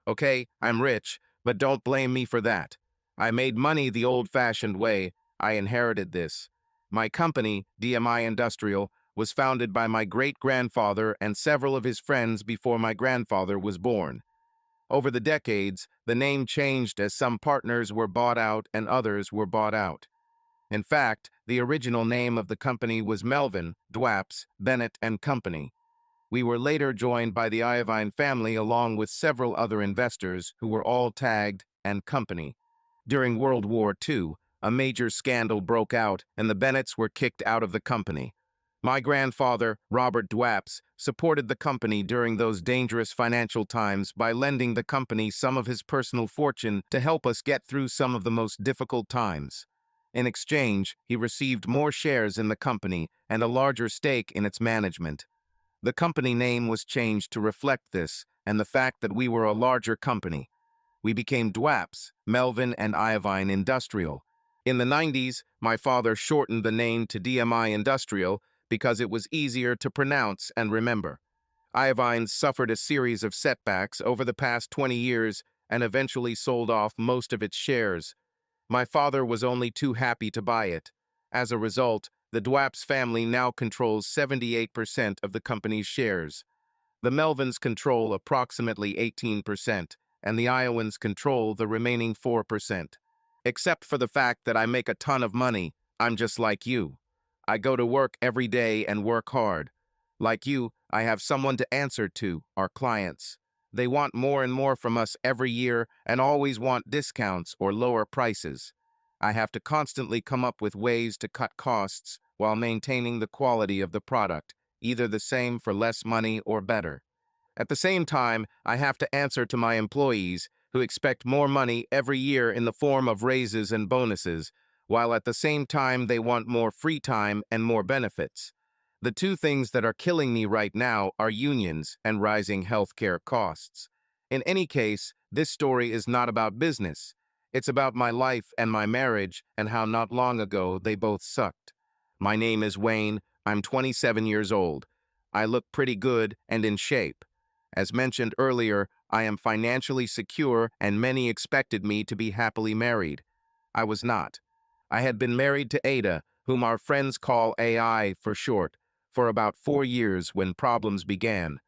Okay, I'm rich, but don't blame me for that. I made money the old-fashioned way. I inherited this. My company, DMI Industrial, was founded by my great-grandfather and several of his friends before my grandfather was born. Over the decades, the name changed as some partners were bought out and others were bought out. In fact, the original name of the company was Melvin, Dwaps, Bennett and Company. We were later joined by the Iovine family along with several other investors who were all tagged and Company. During World War II, a major scandal broke out and the Bennetts were kicked out of the company. My grandfather, Robert Dwaps, supported the company during those dangerous financial times by lending the company some of his personal fortune to help us get through some of the most difficult times. In exchange, he received more shares in the company and a larger stake in its management. The company name was changed to reflect this and the fact that we were a larger company. We became DWAPS, Melvin and Iovine Industrial. In the 90s, my father shortened the name to DMI Industrial because it was easier to pronounce and remember. Iovine suffered a series of setbacks over the past 20 years and eventually sold off most of its shares. My father was only too happy to buy it. As a result, the Dwaps family now controls 78% of the company's shares. The Melvins control approximately 18%, and the Iowans control the remaining 4%. Except for the fact that I make a ton of money, I'm just like you. I go to work every day and work hard. Like you, I have someone to answer to, our clients. They want more and more from us every year and always want discounts or lower prices. I have to constantly come up with ways to cut costs while maintaining the quality of the product, either the same for less money or better. At the same time, I have to answer to my employees who expect more money every year in the form of raises and bonuses, while at the same time they want more free time and more benefits. The two things that are killing me right now are unions and rising healthcare costs. In any case, this story is not about business. It's about my life and my marriage and how not long ago they both sucked. My name is Wayne. I'm 27 years old. I look pretty good and in shape. As mentioned earlier, I am financially secure and many expected me to be happily married. I was not. I had been married to Ada, whom our friends call AI for short, for about 4 years when problems began.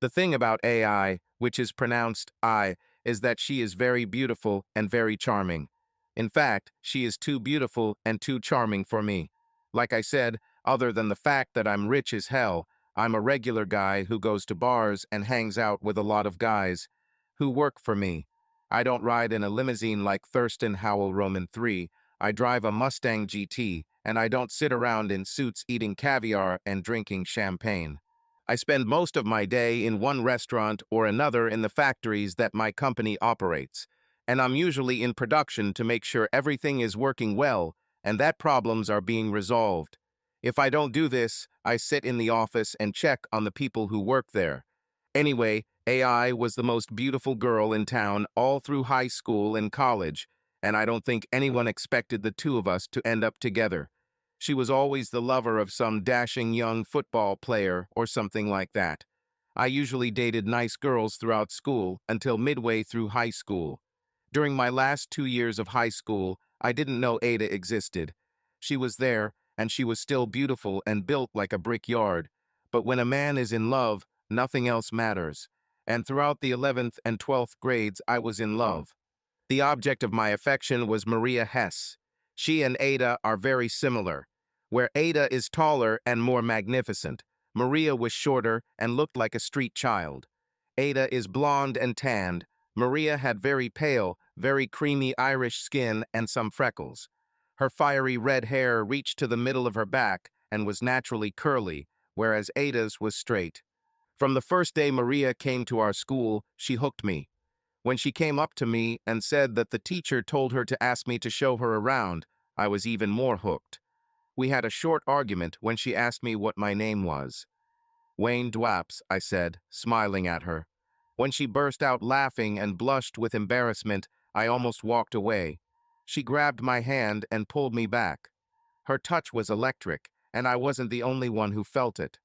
The thing about AI, which is pronounced I, is that she is very beautiful and very charming. In fact, she is too beautiful and too charming for me. Like I said, other than the fact that I'm rich as hell, I'm a regular guy who goes to bars and hangs out with a lot of guys who work for me. I don't ride in a limousine like Thurston Howell Roman III. I drive a Mustang GT, and I don't sit around in suits eating caviar and drinking champagne. I spend most of my day in one restaurant or another in the factories that my company operates, and I'm usually in production to make sure everything is working well and that problems are being resolved. If I don't do this, I sit in the office and check on the people who work there. Anyway, AI was the most beautiful girl in town all through high school and college, and I don't think anyone expected the two of us to end up together. She was always the lover of some dashing young football player or something like that. I usually dated nice girls throughout school until midway through high school. During my last 2 years of high school, I didn't know Ada existed. She was there, and she was still beautiful and built like a brickyard. But when a man is in love, nothing else matters. And throughout the 11th and 12th grades, I was in love. The object of my affection was Maria Hess. She and Ada are very similar. Where Ada is taller and more magnificent, Maria was shorter and looked like a street child. Ada is blonde and tanned. Maria had very pale, very creamy Irish skin and some freckles. Her fiery red hair reached to the middle of her back and was naturally curly, whereas Ada's was straight. From the first day Maria came to our school, she hooked me. When she came up to me and said that the teacher told her to ask me to show her around, I was even more hooked. We had a short argument when she asked me what my name was. Wayne Dwaps, I said, smiling at her. When she burst out laughing and blushed with embarrassment, I almost walked away. She grabbed my hand and pulled me back. Her touch was electric, and I wasn't the only one who felt it.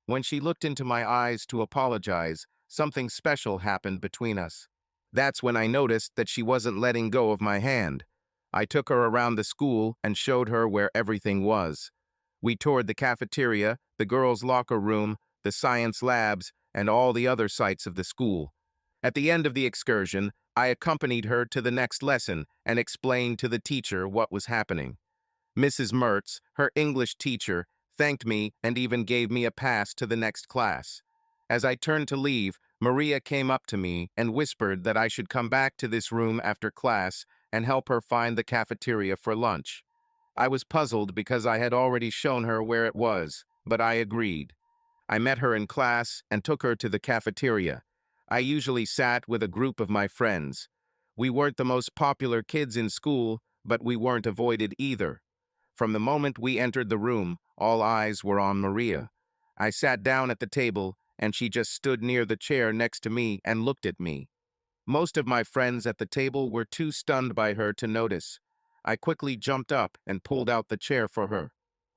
When she looked into my eyes to apologize, something special happened between us. That's when I noticed that she wasn't letting go of my hand. I took her around the school and showed her where everything was. We toured the cafeteria, the girls' locker room, the science labs, and all the other sites of the school. At the end of the excursion, I accompanied her to the next lesson and explained to the teacher what was happening. Mrs. Mertz, her English teacher, thanked me and even gave me a pass to the next class. As I turned to leave, Maria came up to me and whispered that I should come back to this room after class and help her find the cafeteria for lunch. I was puzzled because I had already shown her where it was, but I agreed. I met her in class and took her to the cafeteria. I usually sat with a group of my friends. We weren't the most popular kids in school, but we weren't avoided either. From the moment we entered the room, all eyes were on Maria. I sat down at the table, and she just stood near the chair next to me and looked at me. Most of my friends at the table were too stunned by her to notice. I quickly jumped up and pulled out the chair for her.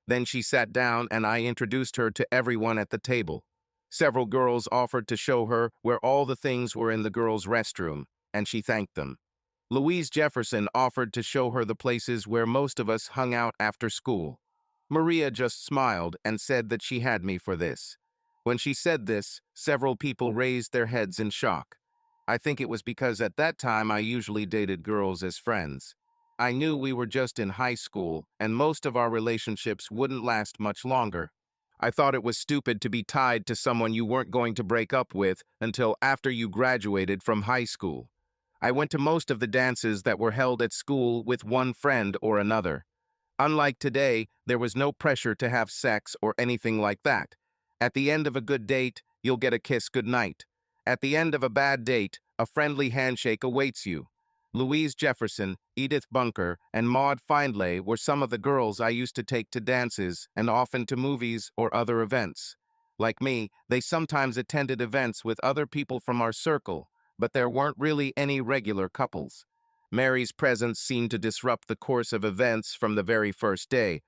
Then she sat down and I introduced her to everyone at the table. Several girls offered to show her where all the things were in the girls' restroom, and she thanked them. Louise Jefferson offered to show her the places where most of us hung out after school. Maria just smiled and said that she had me for this. When she said this, several people raised their heads in shock. I think it was because at that time I usually dated girls as friends. I knew we were just in high school, and most of our relationships wouldn't last much longer. I thought it was stupid to be tied to someone you weren't going to break up with until after you graduated from high school. I went to most of the dances that were held at school with one friend or another. Unlike today, there was no pressure to have sex or anything like that. At the end of a good date, you'll get a kiss goodnight. At the end of a bad date, a friendly handshake awaits you. Louise Jefferson, Edith Bunker, and Maud Findlay were some of the girls I used to take to dances and often to movies or other events. Like me, they sometimes attended events with other people from our circle, but there weren't really any regular couples. Mary's presence seemed to disrupt the course of events from the very first day.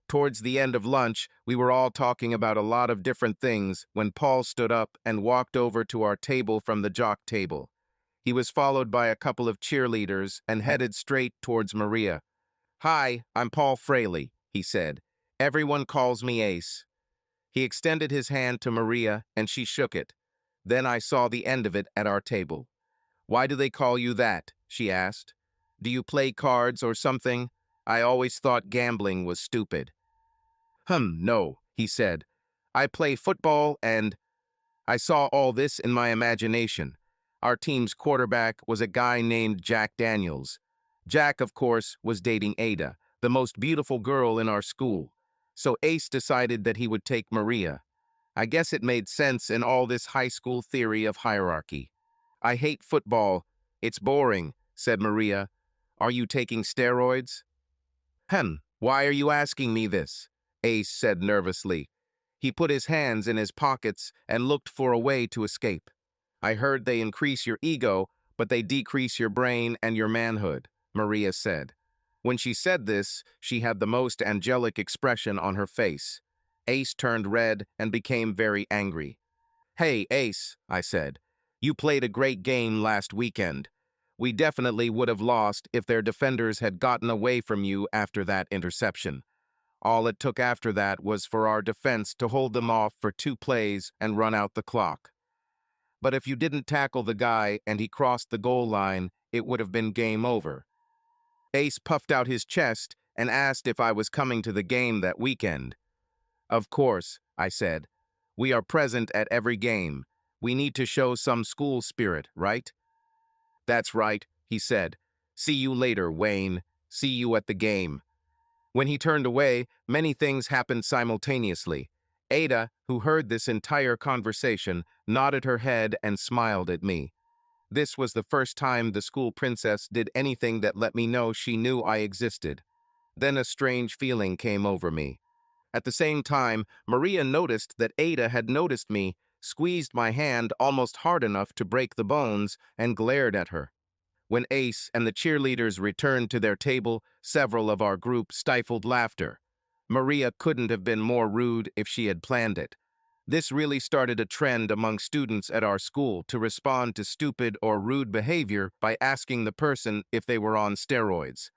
Towards the end of lunch, we were all talking about a lot of different things when Paul stood up and walked over to our table from the jock table. He was followed by a couple of cheerleaders and headed straight towards Maria. "Hi, I'm Paul Fraley," he said. "Everyone calls me Ace." He extended his hand to Maria and she shook it. Then I saw the end of it at our table. "Why do they call you that?" she asked. "Do you play cards or something? I always thought gambling was stupid." No," he said. "I play football and—" I saw all this in my imagination. Our team's quarterback was a guy named Jack Daniels. Jack, of course, was dating Ada, the most beautiful girl in our school. So Ace decided that he would take Maria. I guess it made sense in all this high school theory of hierarchy. "I hate football. It's boring," said Maria. "Are you taking steroids?" Why are you asking me this?" Ace said nervously. He put his hands in his pockets and looked for a way to escape. "I heard they increase your ego, but they decrease your brain and your manhood," Maria said. When she said this, she had the most angelic expression on her face. Ace turned red and became very angry. "Hey, Ace," I said. "You played a great game last weekend. We definitely would have lost if their defenders had gotten away from you after that interception. All it took after that was for our defense to hold them off for 2 plays and run out the clock. But if you didn't tackle the guy and he crossed the goal line, it would have been game over." Ace puffed out his chest and asked if I was coming to the game that weekend. "Of course," I said. "We are present at every game. We need to show some school spirit, right?" "That's right," he said. "See you later, Wayne. See you at the game." When he turned away, many things happened simultaneously. Ada, who heard this entire conversation, nodded her head and smiled at me. This was the first time the school princess did anything that let me know she knew I existed. Then a strange feeling came over me. At the same time, Maria noticed that Ada had noticed me, squeezed my hand almost hard enough to break the bones, and glared at her. When Ace and the cheerleaders returned to their table, several of our group stifled laughter. Maria couldn't have been more rude if she had planned it. This really started a trend among students at our school to respond to stupid or rude behavior by asking the person if they were on steroids.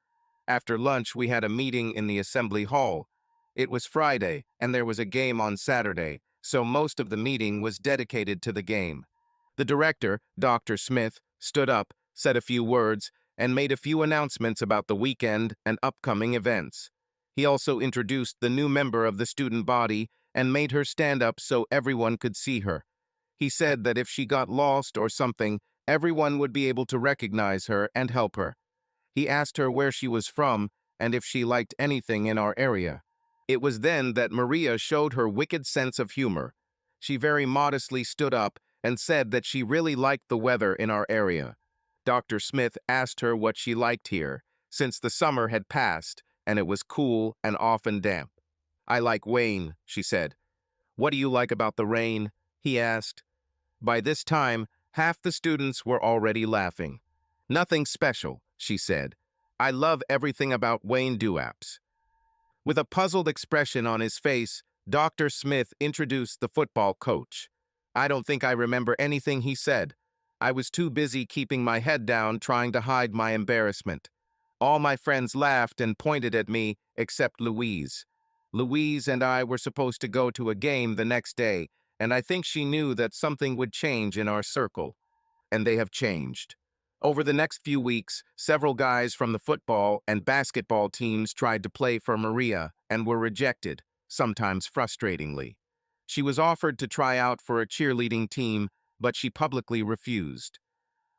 After lunch, we had a meeting in the assembly hall. It was Friday, and there was a game on Saturday, so most of the meeting was dedicated to the game. The director, Dr. Smith, stood up, said a few words, and made a few announcements about the weekend and upcoming events. He also introduced the new member of the student body and made her stand up so everyone could see her. He said that if she got lost or something, everyone would be able to recognize her and help her. He asked her where she was from and if she liked anything in our area. It was then that Maria showed her wicked sense of humor. She very modestly stood up and said that she really liked the weather in our area. Dr. Smith asked her what she liked here, since the summer had passed and it was cool and often damp. "I like Wayne," she said. "What do you like about the rain?" he asked. By this time, half the students were already laughing. "Nothing special," she said. "I love everything about Wayne Duaps." With a puzzled expression on his face, Dr. Smith introduced the football coach. I don't think I remember anything he said. I was too busy keeping my head down trying to hide my embarrassment. All my friends laughed and pointed at me, except Louise. Louise and I were supposed to go to a game the next day, and I think she knew that something would change in our circle. And they have changed. Over the next few weeks, several guys from the football and basketball teams tried to play for Maria and were rejected, sometimes frustratingly. She was offered to try out for a cheerleading team, but she publicly refused.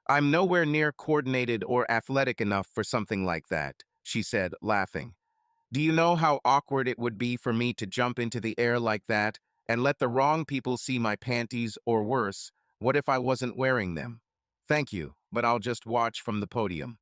"I'm nowhere near coordinated or athletic enough for something like that," she said, laughing. "Do you know how awkward it would be for me to jump into the air like that and let the wrong people see my panties, or worse, what if I wasn't wearing them? Thank you, but I'll just watch from the podium."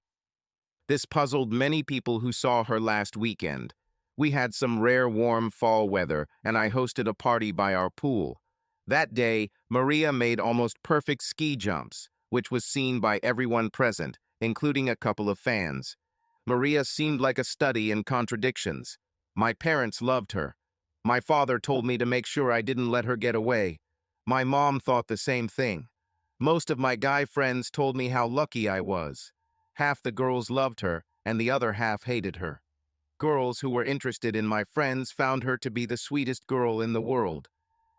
This puzzled many people who saw her last weekend. We had some rare warm fall weather, and I hosted a party by our pool. That day, Maria made almost perfect ski jumps, which was seen by everyone present, including a couple of fans. Maria seemed like a study in contradictions. My parents loved her. My father told me to make sure I didn't let her get away. My mom thought the same thing. Most of my guy friends told me how lucky I was. Half the girls loved her, and the other half hated her. Girls who were interested in my friends found her to be the sweetest girl in the world.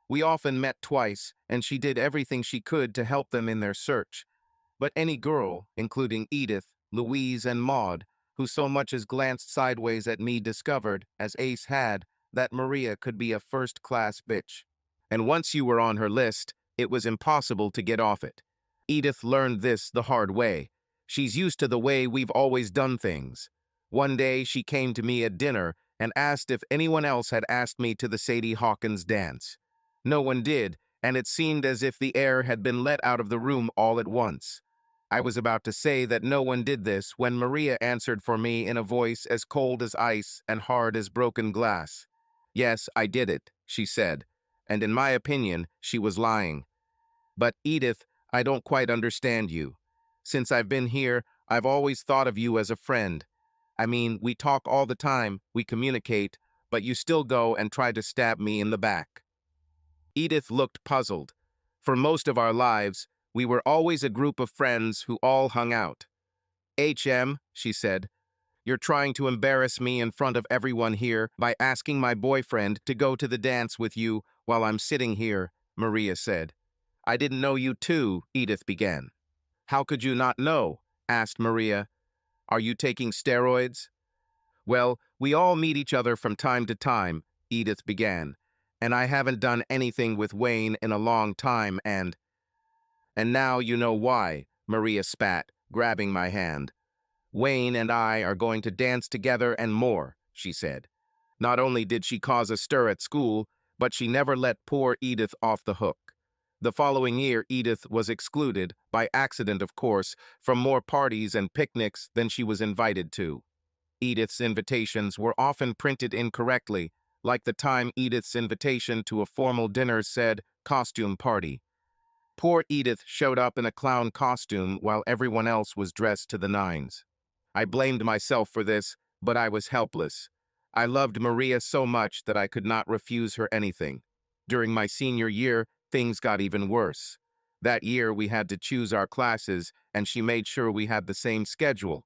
We often met twice, and she did everything she could to help them in their search. But any girl, including Edith, Louise, and Maud, who so much as glanced sideways at me discovered, as Ace had, that Maria could be a first-class bitch. And once you were on her list, it was impossible to get off it. Edith learned this the hard way. She's used to the way we've always done things. One day, she came to me at dinner and asked if anyone else had asked me to the Sadie Hawkins dance. No one did, and it seemed as if the air had been let out of the room all at once. I was about to say that no one did this when Maria answered for me in a voice as cold as ice and hard as broken glass. "Yes, I did it," she said, and in my opinion, she was lying. "But Edith, I don't quite understand you. Since I've been here, I've always thought of you as a friend. I mean, we talk all the time, we communicate, but you still go and try to stab me in the back." Edith looked puzzled. For most of our lives, we were always a group of friends who all hung out. "HM," she said, "you're trying to embarrass me in front of everyone here by asking my boyfriend to go to the dance with you while I'm sitting here," Maria said. "I didn't know you too," Edith began. "How could you not know?" asked Maria. "Are you taking steroids?" "Well, we all meet each other from time to time," Edith began, "and I haven't done anything with Wayne in a long time, and now you know why," Maria spat, grabbing my hand. "Wayne and I are going to dance together and more," she said. Not only did she cause a stir at school, but she never let poor Edith off the hook. The following year, Edith was excluded, by accident of course, from more parties and picnics than she was invited to. Edith's invitations were often printed incorrectly, like the time Edith's invitation to a formal dinner said, "costume party." Poor Edith showed up in a clown costume while everyone else was dressed to the nines. I blamed myself for this, but I was helpless. I loved Maria so much that I could not refuse her anything. During my senior year, things got even worse. That year, we had to choose our classes, and she made sure we had the same schedule.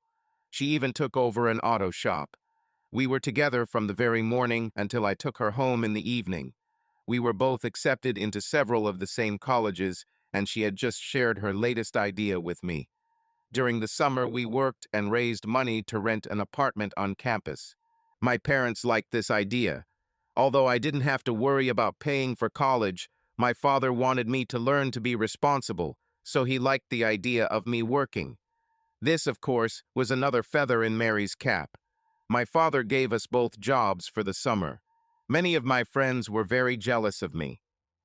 She even took over an auto shop. We were together from the very morning until I took her home in the evening. We were both accepted into several of the same colleges, and she had just shared her latest idea with me. During the summer, we worked and raised money to rent an apartment on campus. My parents liked this idea. Although I didn't have to worry about paying for college, my father wanted me to learn to be responsible, so he liked the idea of me working. This, of course, was another feather in Mary's cap. My father gave us both jobs for the summer. Many of my friends were very jealous of me.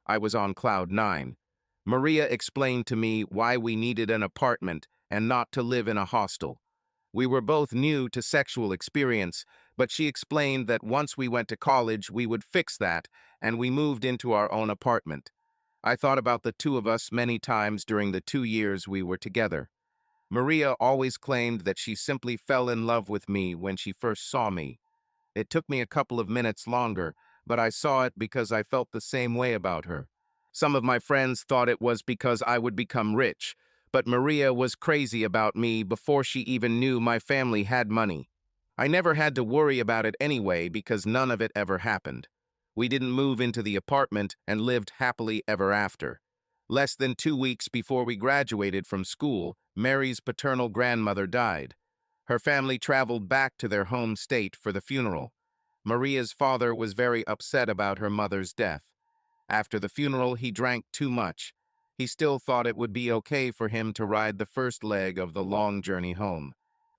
I was on cloud nine. Maria explained to me why we needed an apartment and not to live in a hostel. We were both new to sexual experience, but she explained that once we went to college, we would fix that, and we moved into our own apartment. I thought about the two of us many times during the 2 years we were together. Maria always claimed that she simply fell in love with me when she first saw me. It took me a couple of minutes longer, but I saw it because I felt the same way about her. Some of my friends thought it was because I would become rich, but Maria was crazy about me before she even knew my family had money. I never had to worry about it anyway because none of it ever happened. We didn't move into the apartment and lived happily ever after. Less than 2 weeks before we graduated from school, Mary's paternal grandmother died. Her family traveled back to their home state for the funeral. Maria's father was very upset about her mother's death. After the funeral, he drank too much. He still thought it would be okay for him to ride the first leg of the long journey home.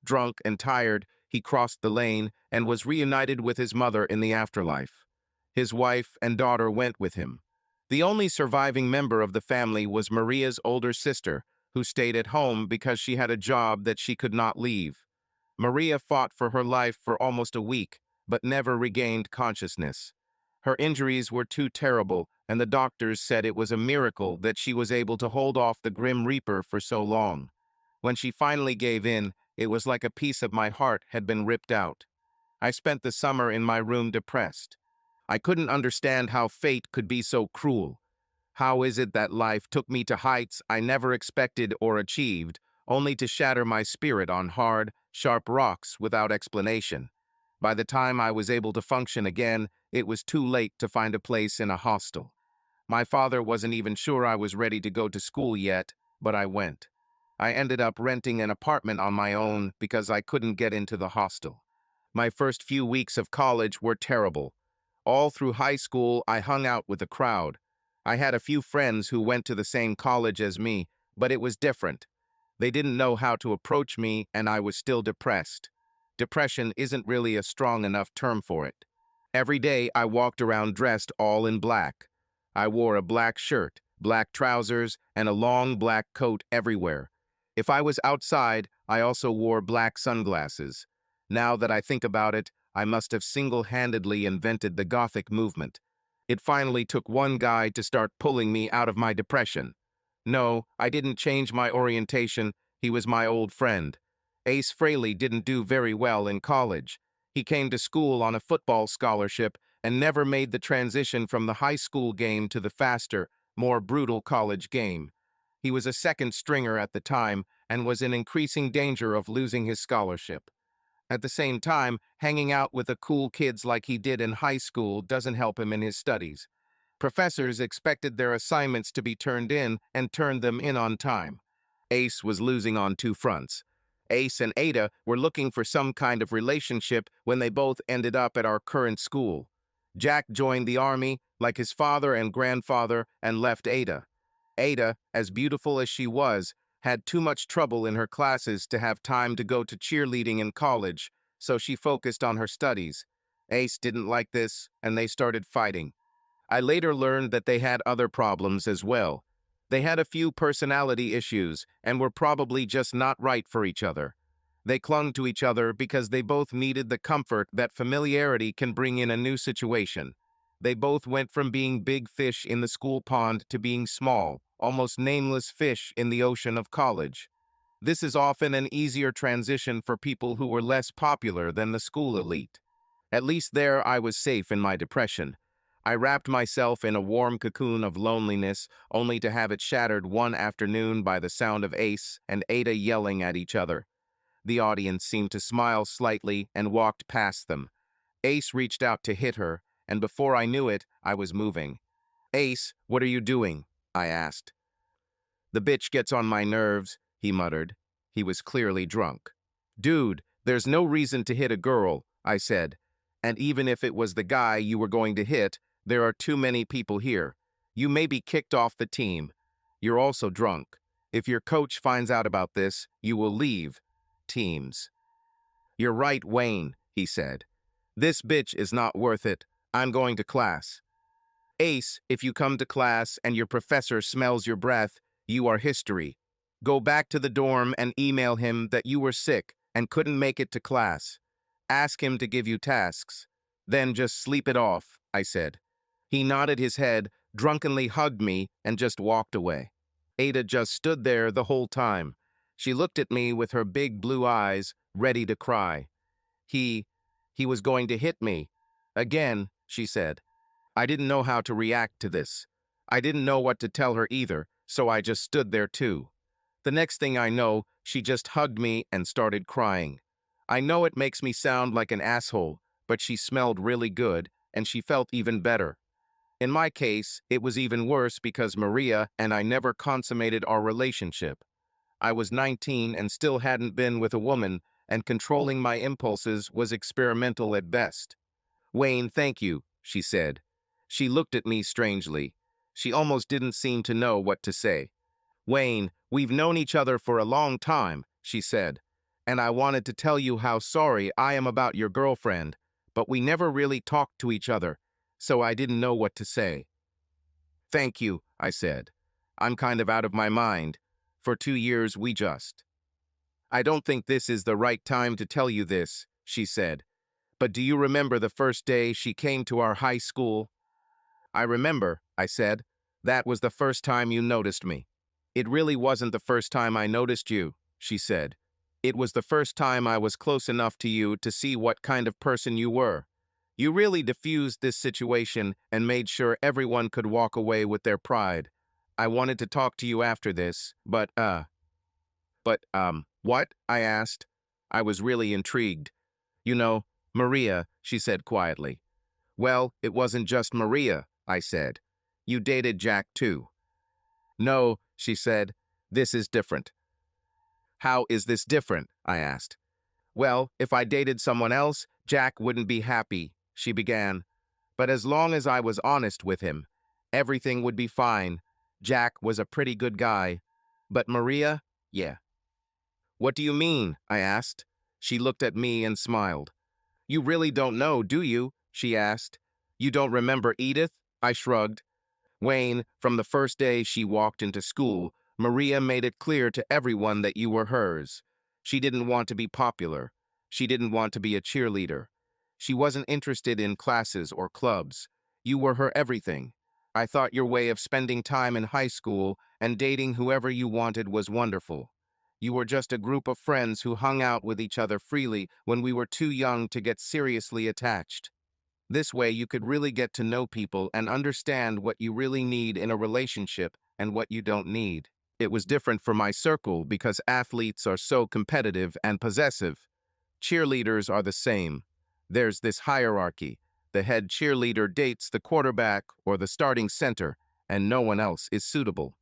Drunk and tired, he crossed the lane and was reunited with his mother in the afterlife. His wife and daughter went with him. The only surviving member of the family was Maria's older sister, who stayed at home because she had a job that she could not leave. Maria fought for her life for almost a week, but never regained consciousness. Her injuries were too terrible, and the doctors said it was a miracle that she was able to hold off the Grim Reaper for so long. When she finally gave in, it was like a piece of my heart had been ripped out. I spent the summer in my room depressed. I couldn't understand how fate could be so cruel. How is it that life took me to heights I never expected or achieved, only to shatter my spirit on hard, sharp rocks without explanation? By the time I was able to function again, it was too late to find a place in a hostel. My father wasn't even sure I was ready to go to school yet, but I went. I ended up renting an apartment on my own because I couldn't get into the hostel. My first few weeks of college were terrible. All through high school, I hung out with the crowd. I had a few friends who went to the same college as me, but it was different. They didn't know how to approach me, and I was still depressed. Depression isn't really a strong enough term for it. Every day, I walked around dressed all in black. I wore a black shirt, black trousers, and a long black coat everywhere. If I was outside, I also wore black sunglasses. Now that I think about it, I must have single-handedly invented the Gothic movement. It finally took one guy to start pulling me out of my depression. No, I didn't change my orientation. He was my old friend. Ace Frehley didn't do very well in college. He came to school on a football scholarship and never made the transition from the high school game to the faster, more brutal college game. He was a second stringer at the time and was in increasing danger of losing his scholarship. At the same time, hanging out with the cool kids like he did in high school doesn't help him in his studies. Professors expected their assignments to be turned in and turned them in on time. Ace was losing on two fronts. Ace and Ada were looking for some kind of relationship when they both ended up at our current school. Jack joined the army, like his father and grandfather, and left Ada. Ada, as beautiful as she was, had too much trouble in her classes to have time to go to cheerleading in college, so she focused on her studies. Ace didn't like this, and they started fighting. I later learned that they had other problems as well. They had a few personality issues and were probably just not right for each other. They clung to each other because they both needed the comfort that familiarity can bring in a new situation. They both went from being big fish in the school pond to being small, almost nameless fish in the ocean of college. This is often an easier transition for people who were less popular than the school elite. At least there I was safe in my depression. I wrapped myself in a warm cocoon of loneliness, only to have it shattered one afternoon by the sound of Ace and Ada yelling at each other. The audience seemed to smile slightly and walked past them. Ace reached out to hit her, and before I knew it, I was moving. "Ace, what are you doing?" I asked. "The bitch gets on my nerves," he muttered. He was clearly drunk. "Dude, there's no reason to hit a girl," I said. "And even if it was the guy you were going to hit, there are too many people here. You may be kicked off the team. You're also drunk. If your coach finds out about this, you will leave teams." "You're right, Wayne," he said. "This bitch is not worth it. I'm going to class." "Ace, if you come to class and your professor smells your breath, you are history. Go back to the dorm and email him that you were sick and couldn't make it to class. Ask him to give you tasks. Then just sleep it off," I said. He nodded his head, drunkenly hugged me, and just walked away. Ada just stood there the whole time. She looked at me with her big blue eyes, ready to cry. He was going to hit me. "Again," she said. I didn't know how to react to this. I didn't know what to tell her either, so I just stood there too. The next thing I know, she just hugged me and started crying. I know it makes me sound like an asshole, but she smelled really good, and she felt even better. In my case, it was even worse because Maria and I never consummated our relationship. I was 19 and still hadn't been with a woman, and controlling my impulses was experimental at best. "Wayne, thank you," she said. She looked at me strangely. She almost didn't seem to know what to say. "Wayne, we've known each other for a long time," she said, "and I wanted to tell you how sorry I am about your girlfriend, but we never really talked to each other, so I didn't know what to say." "Thank you," I said. "I'm kind of out of my mind. For 2 years, we just—" "I don't think this is the right time to tell you this," she said. "But do you remember the first day she came to our high school?" "I remember," I said. "That was the first time you noticed me." "It really wasn't the first time I noticed you," she said. "It was the first time I was close enough to you to see what kind of person you were. You really diffused this situation and made sure everyone could walk away with their pride. I wanted to talk to you after this, what?" I asked. I was really intrigued. "You know, Maria," she said quietly. "Well, it wasn't just Maria," I said. "You dated Jack too." "No," she said. "This is different." "How is this different?" I asked. "Well, if I dated someone else, Jack wouldn't be happy," she began. "But as long as I was honest with him, everything would be fine. Jack was a pretty good guy. But Maria, yeah." "What do you mean?" I asked. She looked at me and smiled. "You really don't know, do you?" she asked. "You don't remember Edith?" I shrugged. "Wayne, from the first day she walked into school, Maria made it clear to everyone that you were hers. She didn't want to be popular. She didn't want to be a cheerleader. She wasn't interested in classes or clubs. You were her everything. I thought your way of spending time in high school and dating whoever you wanted was wonderful. You were just a group of friends who hung out with each other freely when we were too young to get seriously attached. This way you could really get to know people and understand what you really need in a relationship and what you don't need. It was different for my circle because athletes are so competitive and possessive. Cheerleaders are the same. There's this hierarchy. The head cheerleader dates the quarterback or the starting center, and no one else is suitable.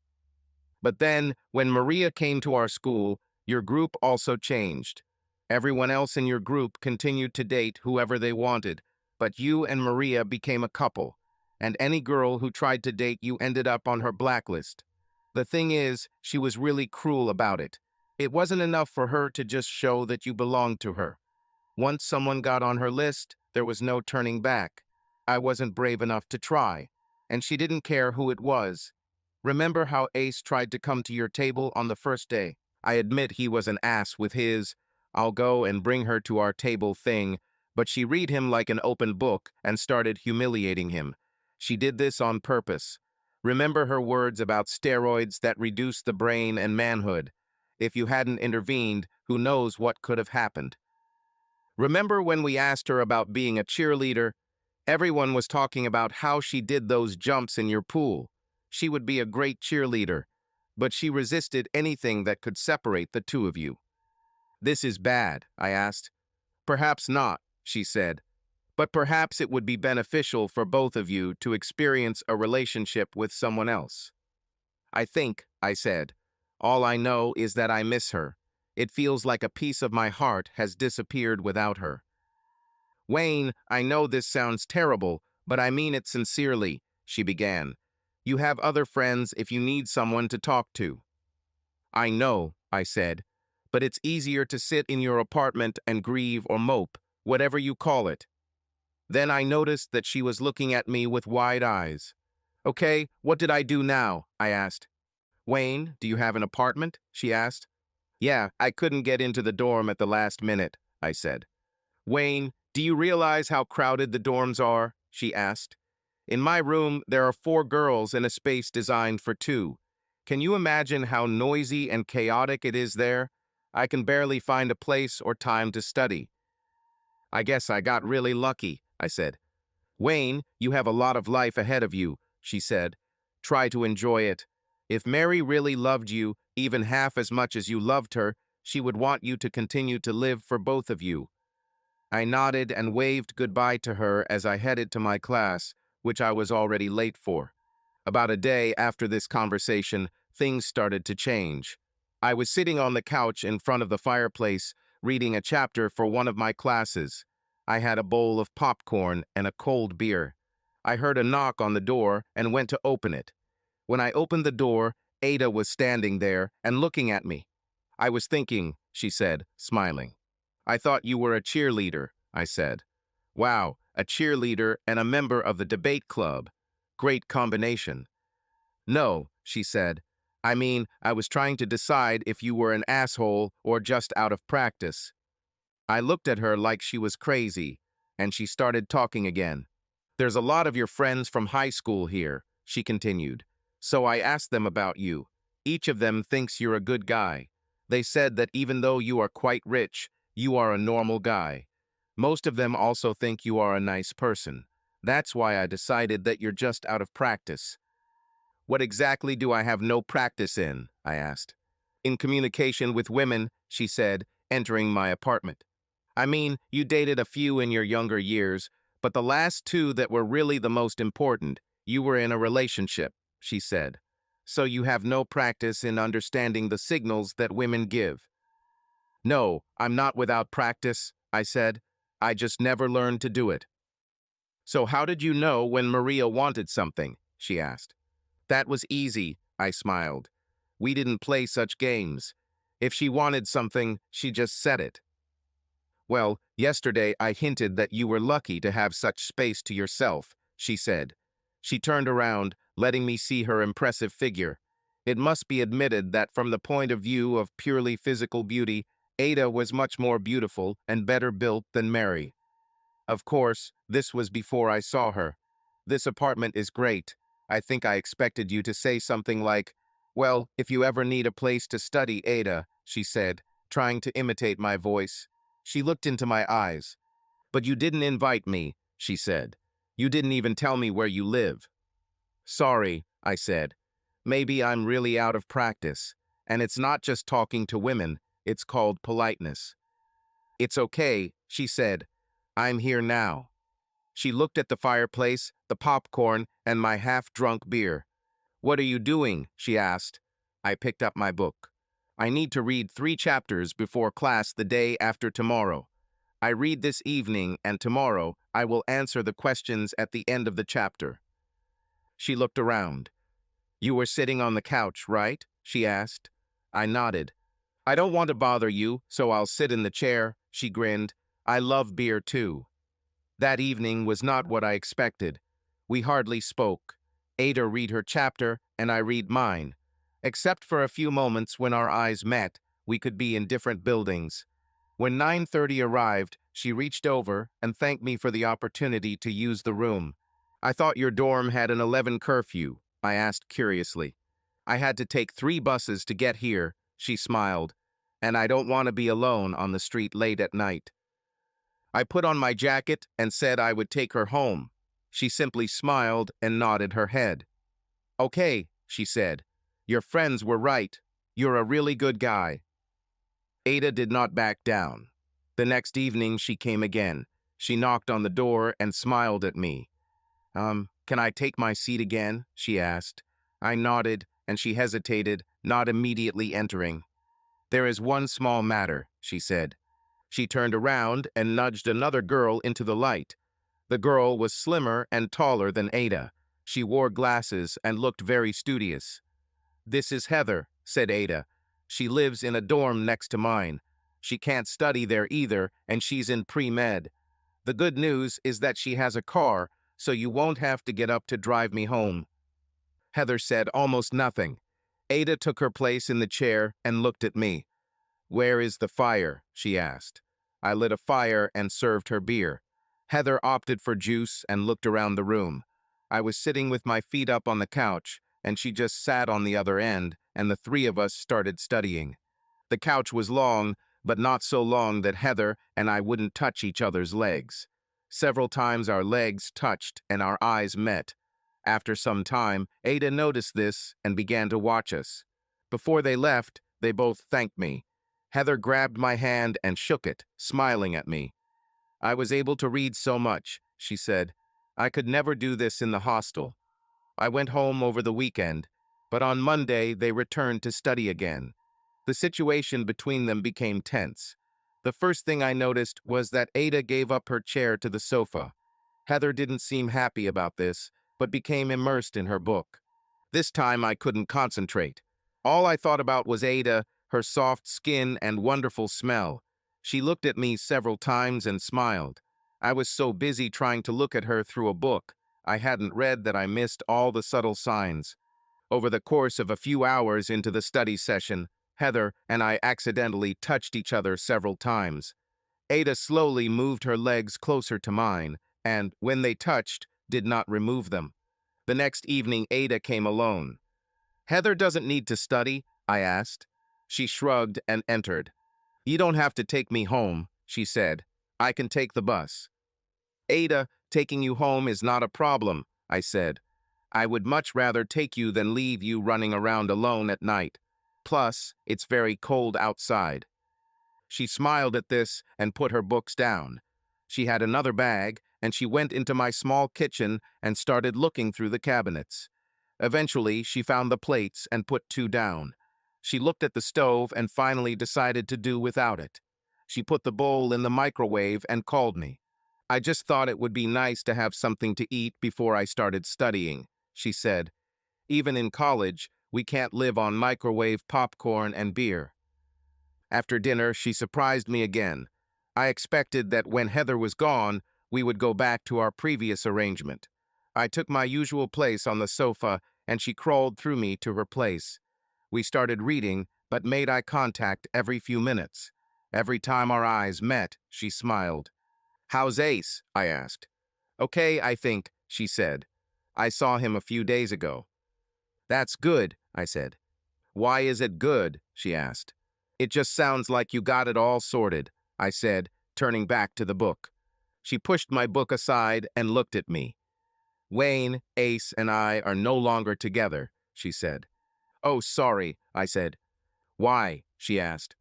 But then, when Maria came to our school, your group also changed. Everyone else in your group continued to date whoever they wanted, but you and Maria became a couple, and any girl who tried to date you ended up on her blacklist. The thing is, she was really cruel about it. It wasn't enough for her to just show that you belonged to her. Once someone got on her list, there was no turning back. I wasn't brave enough to try, and she didn't care who it was. Remember how Ace tried to come to your table on the first day? I admit he was an ass with his "I'll go and bring her to our table" thing, but she read him like an open book and started humiliating him. She did this on purpose. Remember her words about steroids that reduce the brain and manhood. If you hadn't intervened, who knows what could have happened. Remember when we asked her about being a cheerleader? Everyone was talking about how she did those jumps in your pool. She would be a great cheerleader, but she resisted anything that could separate the two of you. This is bad, I asked. Perhaps not, she said, but perhaps it would be beneficial for both of you to experience a relationship with someone else. I think, I said. All I know is that I miss her. It feels like a piece of my heart has disappeared without her. Wayne, I know this sounds terrible, but I mean it sincerely, she began. You have other friends if you need someone to talk to. I know, I said, but it's easier to sit in your apartment and grieve or mope, whatever you call it. Then I noticed that she was looking at me with wide eyes. Okay, what did I do now? I asked. Wayne, do you have an apartment? She asked. Yeah, I couldn't get into the dorm at the last minute, I said. Wayne, do you realize how crowded the dorms are? She asked. In my room, there are 4 girls in a space designed for 2. Can you imagine how noisy and chaotic it is there? I can barely find a place or time to study. I guess I got really lucky, I said. Wayne, you have a lot of life ahead of you, she said. Try to enjoy it. If Mary really loved you, even half as much as you loved her, she would want you to continue to live for both of you. I nodded and waved goodbye to her as I headed to my class, which I was already late for. About a day after this conversation, things started to change. I was sitting on the couch in front of the fireplace, reading a chapter for one of my classes. I had a bowl of popcorn and a cold beer. I heard a knock on the door and went to open it. When I opened the door, Ada was standing there and looking at me. I was thinking, she said, smiling. I thought you were a cheerleader, I said. Wow, a cheerleader and a member of the debate club. Great combination. No, she said. I mean, I was trying to decide if you were an asshole or just out of practice. I looked at her like she was crazy, and she started talking again. There's a lot of your friends from high school here, she continued. So I asked them about you. Each of them thinks you're a good guy. They said that even though you are quite rich, you are a normal guy. Most of them also think you are a nice person. That's why I decided that you're just out of practice. What exactly do I have no practice in? I asked. In communication with women, she said, entering my apartment. I mean, you dated a few in your younger years, but the last 2 that were really the most important, you were in a relationship, she said. So you have no practice in understanding the signals that women give. No, I'm not without practice, I said. I just never learned to do it. So how did you know when Maria wanted something? She asked. That was easy, I smiled. We didn't play such games. If she wanted something, she just said it. Well, yesterday I hinted that you were lucky to have such space to yourself, she said. She turned around, letting me see her impressive figure. It must be admitted that from the point of view of purely physical beauty, Ada was much more beautiful and better built than Mary. Of course, this was before I saw her. This apartment is great. I think I expected you to say something like, well, if you ever need a place to study, Ada, she said, trying to imitate my voice. She looked into my eyes. But you didn't invite me, she said. You didn't even tell me where you live. Sorry, I said. Maybe I'm really out of practice. And it's not just talking to women, it's called politeness. It's okay, she said. I'm here now. She looked at the fireplace, the popcorn, and my half-drunk beer. What are you doing? She asked. I picked up my book. I need to read 3 chapters before class the day after tomorrow. I read this evening, and tomorrow I will answer the questions at the end of the chapter. She looked around. You were sitting on the couch, right? She asked. I nodded. I don't want to bother you, so I'll sit in the chair, she grinned. I love beer too. That evening was not what I expected. We hardly spoke. Ada read her chapter, and I read mine. Except for a few moments when our eyes met, we could be in different buildings. When 9:30 arrived, she reached over and thanked me for the opportunity to use the room. I thought your dorm had an 11 curfew, I asked curiously. I had to take 3 buses to get here, she smiled, and I don't want to be alone on the street late at night. I put on my jacket and said I would take her home. She simply smiled and nodded her head. Okay, she said. Your friends were right. You're a really good guy. Ada did not back down. The next evening she came again. She knocked on the door and smiled at me. Can I take my seat again? She asked. I nodded, and she hesitated, not immediately entering. There is one small matter, she said. She turned around and nudged another girl into the light. The girl was slimmer and taller than Ada. She wore glasses and looked very studious. This is Heather, said Ada. She lives in a dorm next to mine. She can't study there either, and she's in pre-med. The good news is that she has a car, so you won't have to get up to drive me home. Heather said almost nothing. Ada took her place in the chair and looked at me. Where is the fire? She asked. I lit a fire and served her beer. Heather opted for juice and looked around the room. I was sitting with my feet up on the couch, and she just sat on the other end, and the three of us started studying. The couch was long, but not so long that Heather and I wouldn't touch each other's legs. Several times our legs touched and our eyes met. After some time, Ada noticed this and began to watch us. Before they left, they both thanked me. Heather grabbed my hand and shook it, smiling at me. I was able to read so much, she said. I could never do this in the hostel. I went home over the weekend, but on Monday they returned to study again. The situation between them became tense. The first thing I noticed was that Ada gave up her chair to the sofa. Heather didn't seem happy about this, but became immersed in her book. This time I couldn't concentrate. All I thought about was Ada, her soft skin and wonderful smell. She looked at me several times and smiled. I was so busy trying to look at her through a book, I hadn't read that I missed all the subtle signs. Over the course of a few hours into the study session, Heather and I accidentally touched each other several times. Ada slowly moved her legs closer to mine, and, when they touched, did not remove them. The next evening, Ada came alone. Heather doesn't need to study, I asked. She shrugged and entered. You don't have to take me home, she said. I can take the bus. Ada, taking you home is not a problem, I said. I would much rather take you than leave you running around alone at night. Plus, it's very cold outside. She smiled at this and put her books down. She had another bag, and she went into my small kitchen and started looking through the cabinets. Eventually, she found the plates and put two down. She looked at the stove and finally decided to do without it. She put the bowl in the microwave and called me. I just thought it would be nice to have something to eat before I started studying, she said. Even in college, we can't live on microwave popcorn and beer. After dinner, she surprised me again. I expected that when Heather was gone, we would go back to our previous arrangement. I took my usual place on the sofa, and she crawled through me to her place. We started reading, but made eye contact every few minutes. Every time our eyes met, she smiled. How's Ace? I asked. Okay, I think, she said. I saw him a few days ago. That's good, I said. Why is it good? She asked. It just sounds like you got it all sorted, I said, turning back to the book. She pushed my book aside and looked at me. Wayne, Ace, and I are no longer together, she said. Oh, sorry, I said. Why? She asked.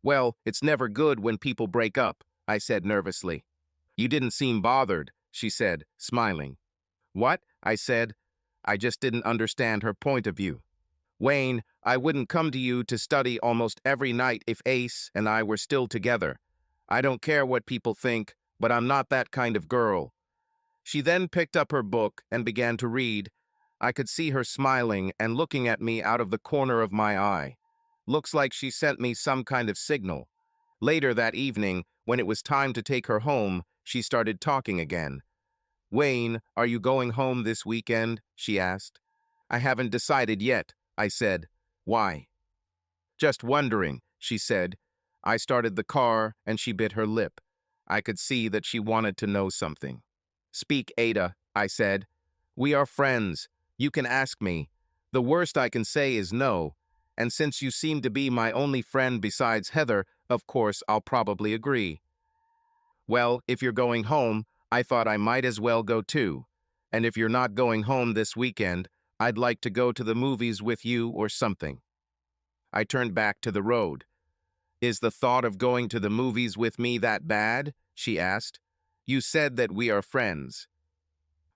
Well, it's never good when people break up, I said nervously. You didn't seem bothered, she said, smiling. What? I said. I just didn't understand her point of view. Wayne, I wouldn't come to you to study almost every night if Ace and I were still together. I don't care what people think, but I'm not that kind of girl. She then picked up her book and began to read. I could see her smiling and looking at me out of the corner of my eye. Looks like she sent me some kind of signal. Later that evening, when it was time to take her home, she started talking again. Wayne, are you going home this weekend? She asked. I haven't decided yet, I said. Why? Just wondering, she said. I started the car and she bit her lip. I could see that she wanted to know something. Speak, Ada, I said. We are friends. You can ask me. The worst I can say is no, and since you seem to be my only friend besides Heather, of course I'll probably agree. Well, if you're going home, I thought I might as well go too. And if you're not going home this weekend, I'd like to go to the movies with you or something. I turned back to the road. Is the thought of going to the movies with me that bad? She asked. You said that we are friends.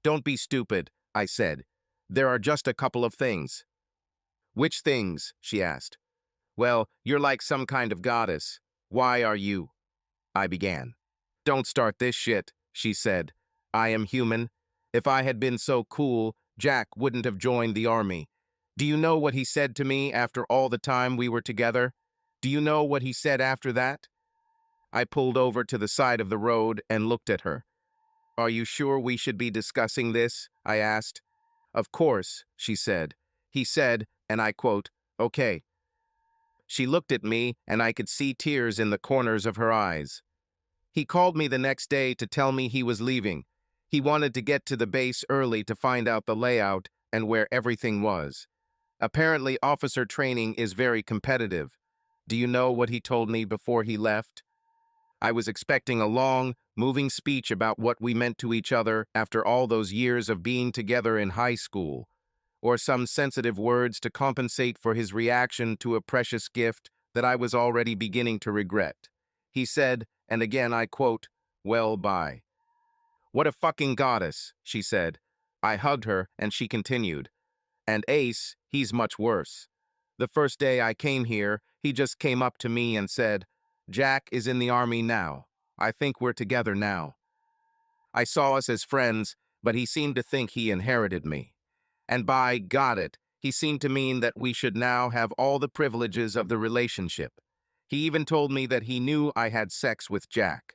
Don't be stupid, I said. There are just a couple of things. Which things? She asked. Well, you're like some kind of goddess. Why are you? I began. Don't start this shit, she said. I am human. If I had been so cool, Jack wouldn't have joined the army. Do you know what he said to me after all the time we were together? Do you know what he said after that? I pulled over to the side of the road and looked at her. Are you sure we should be discussing this? I asked. Of course, she said. He said, and I quote, okay. She looked at me, and I could see tears in the corners of her eyes. He called me the next day to tell me he was leaving. He wanted to get to the base early to find out the layout and where everything was. Apparently, officer training is very competitive. Do you know what he told me before he left? I was expecting a long, moving speech about what we meant to each other after all those years of being together in high school, or some sensitive words to compensate for his reaction to a precious gift that I was already beginning to regret. He said, and again I quote, well, bye. What a fucking goddess, she said. I hugged her, and she continued. And Ace, he's much worse. The first day I came here, he just came up to me and said, Jack is in the army now. I think we're together now. I saw us as friends, but he seemed to think he inherited me. And by got it, he seemed to mean that we should now have all the privileges of the relationship. He even told me that he knew I had sex with Jack.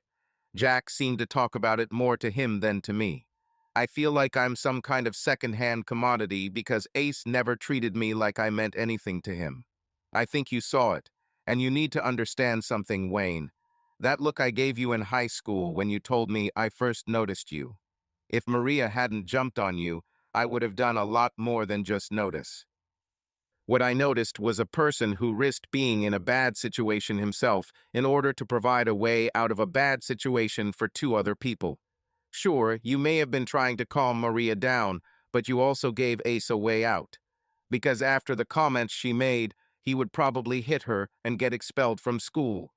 Jack seemed to talk about it more to him than to me. I feel like I'm some kind of second-hand commodity because Ace never treated me like I meant anything to him. I think you saw it, and you need to understand something, Wayne. That look I gave you in high school when you told me I first noticed you. If Maria hadn't jumped on you, I would have done a lot more than just notice. What I noticed was a person who risked being in a bad situation himself in order to provide a way out of a bad situation for two other people. Sure, you may have been trying to calm Maria down, but you also gave Ace a way out. Because after the comments she made, he would probably hit her and get expelled from school.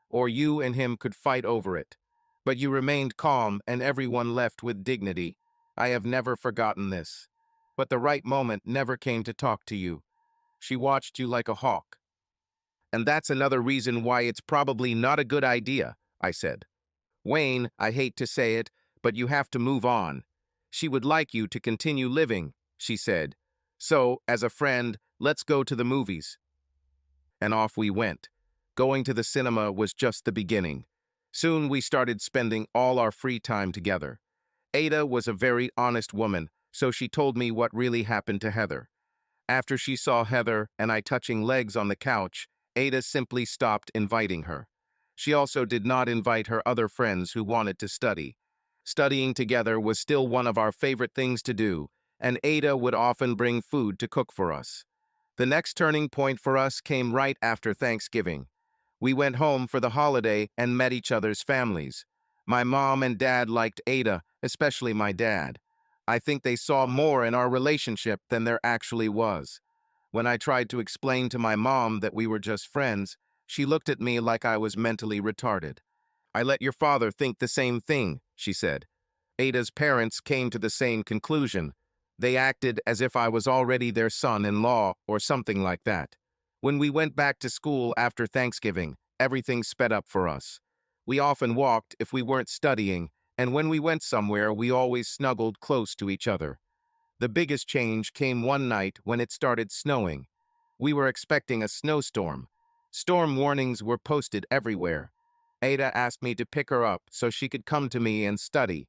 Or you and him could fight over it. But you remained calm and everyone left with dignity. I have never forgotten this. But the right moment never came to talk to you. She watched you like a hawk. And that's another reason why it's probably not a good idea, I said. Wayne, I hate to say it, but you have to move on. She would like you to continue living, she said. So, as a friend, let's go to the movies. And off we went. Going to the cinema was just the beginning. Soon we started spending all our free time together. Ada was a very honest woman, so she told me what really happened to Heather. After she saw Heather and I touching legs on the couch, Ada simply stopped inviting her. She also did not invite her other friends who wanted to study. Studying together was still one of our favorite things to do, and Ada would often bring food to cook for us. The next turning point for us came right after Thanksgiving. We went home for the holiday and met each other's families. My mom and dad liked Ada, especially my dad. I think they saw more in our relationship than there actually was. When I tried to explain to my mom that we were just friends, she looked at me like I was mentally retarded. I let your father think the same thing, she said. Ada's parents came to the same conclusion. They acted as if I was already their son-in-law or something like that. When we went back to school after Thanksgiving, everything sped up for us. We often walked if we weren't studying, and when we went somewhere, we always snuggled close to each other. The biggest change came one night when it started snowing. We were expecting a snowstorm. Storm warnings were posted everywhere. Ada asked me to pick her up so she could come to me and study.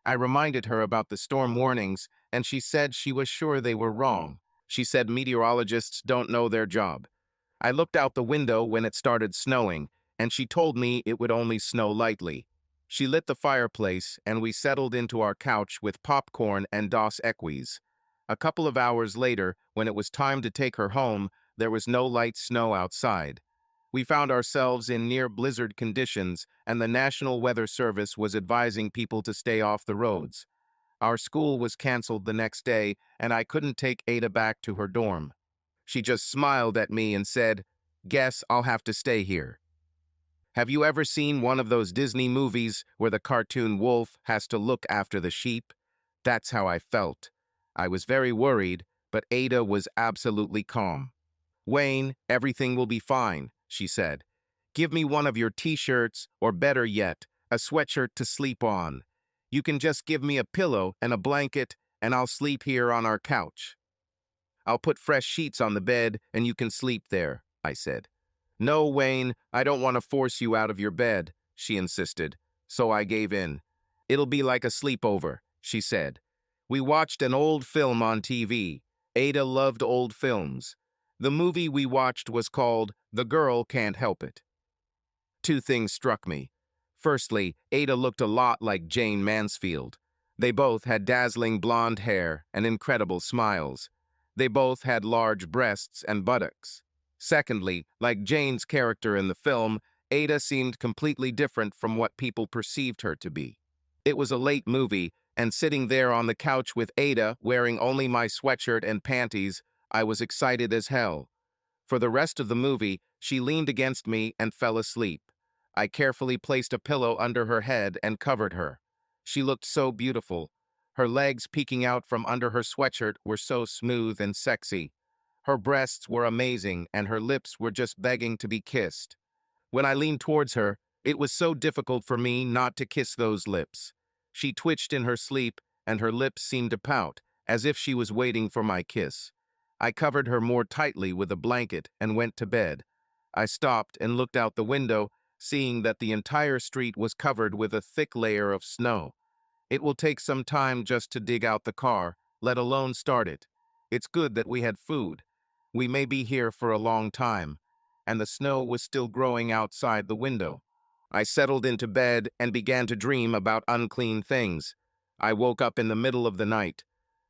I reminded her about the storm warnings, and she said she was sure they were wrong. She said meteorologists don't know their job. I looked out the window when it started snowing, and she told me it would only snow lightly. She lit the fireplace, and we settled into our couch with popcorn and Dos Equis. A couple of hours later, when it was time to take her home, there was no light snow outside. We found ourselves in near blizzard conditions, and the National Weather Service was advising people to stay off the roads. Our school was canceled the next day, and I couldn't take Ada back to her dorm. She just smiled at me and said, "Guess I'll have to stay here." Have you ever seen one of those Disney movies where the cartoon wolf has to look after the sheep? That's how I felt. I was very worried, but Ada was absolutely calm. "Wayne, everything will be fine," she said. "Give me one of your t-shirts, or better yet, a sweatshirt to sleep on. You can just give me a pillow and a blanket, and I'll sleep here on our couch. I'll put fresh sheets on the bed, and you can sleep there," I said. "No, Wayne, I don't want to force you out of your bed," she insisted, so I gave in. "It'll be like a sleepover," she said. We watched an old film on TV. Ada loved old films. The movie we watched was called The Girl Can't Help It. Two things struck me. Firstly, Ada looked a lot like Jane Mansfield. They both had dazzling blonde hair and incredible smiles. They both had large breasts and buttocks. Secondly, like Jane's character in the film, Ada seemed completely different from what people perceived her to be. It was a late movie, and sitting there on the couch with Ada, wearing only my sweatshirt and panties, I was excited as hell. For the rest of the movie, she leaned against me and fell asleep. I carefully placed a pillow under her head and covered her. She looked so beautiful. Her legs peeking out from under her sweatshirt were so smooth and sexy. Her breasts were amazing, and her lips were just begging to be kissed. When I leaned towards her, it was so difficult for me not to kiss those lips. She twitched in her sleep, and her lips seemed to pout, as if she was waiting for my kiss. I covered her more tightly with a blanket and went to bed. I stopped and looked out the window, seeing that the entire street was covered with a thick layer of snow. It will take some time just to dig out the car, let alone start it. It's good that we had food. We may be here for a long time, and the snow was still growing outside the window. I settled into bed and began to dream about unclean things. I woke up in the middle of the night.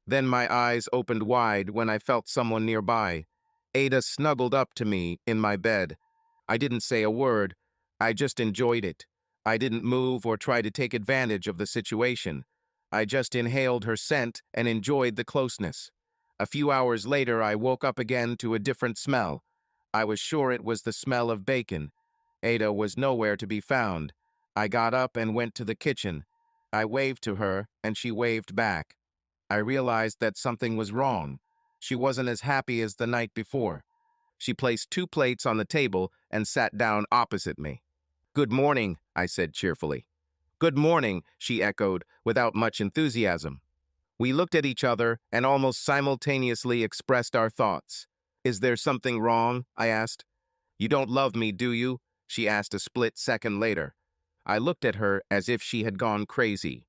Then my eyes opened wide when I felt someone nearby. Ada snuggled up to me in my bed. I didn't say a word. I just enjoyed it. I didn't move or try to take advantage of the situation. I just inhaled her scent and enjoyed the closeness. A few hours later, I woke up again to a different smell. I was sure it was the smell of bacon. Ada was nowhere to be found. I got up and went to the kitchen. I waved to her, and she waved back. I realized that something was wrong. She wasn't as happy as the night before. She placed 2 plates on the table and sat down opposite me. "Good morning," I said cheerfully. "Good morning," she echoed, without much enthusiasm. We looked at each other and almost simultaneously expressed our thoughts. "Is there something wrong?" I asked. "You don't love me, do you?" she asked a split second later. I looked at her as if she had gone crazy.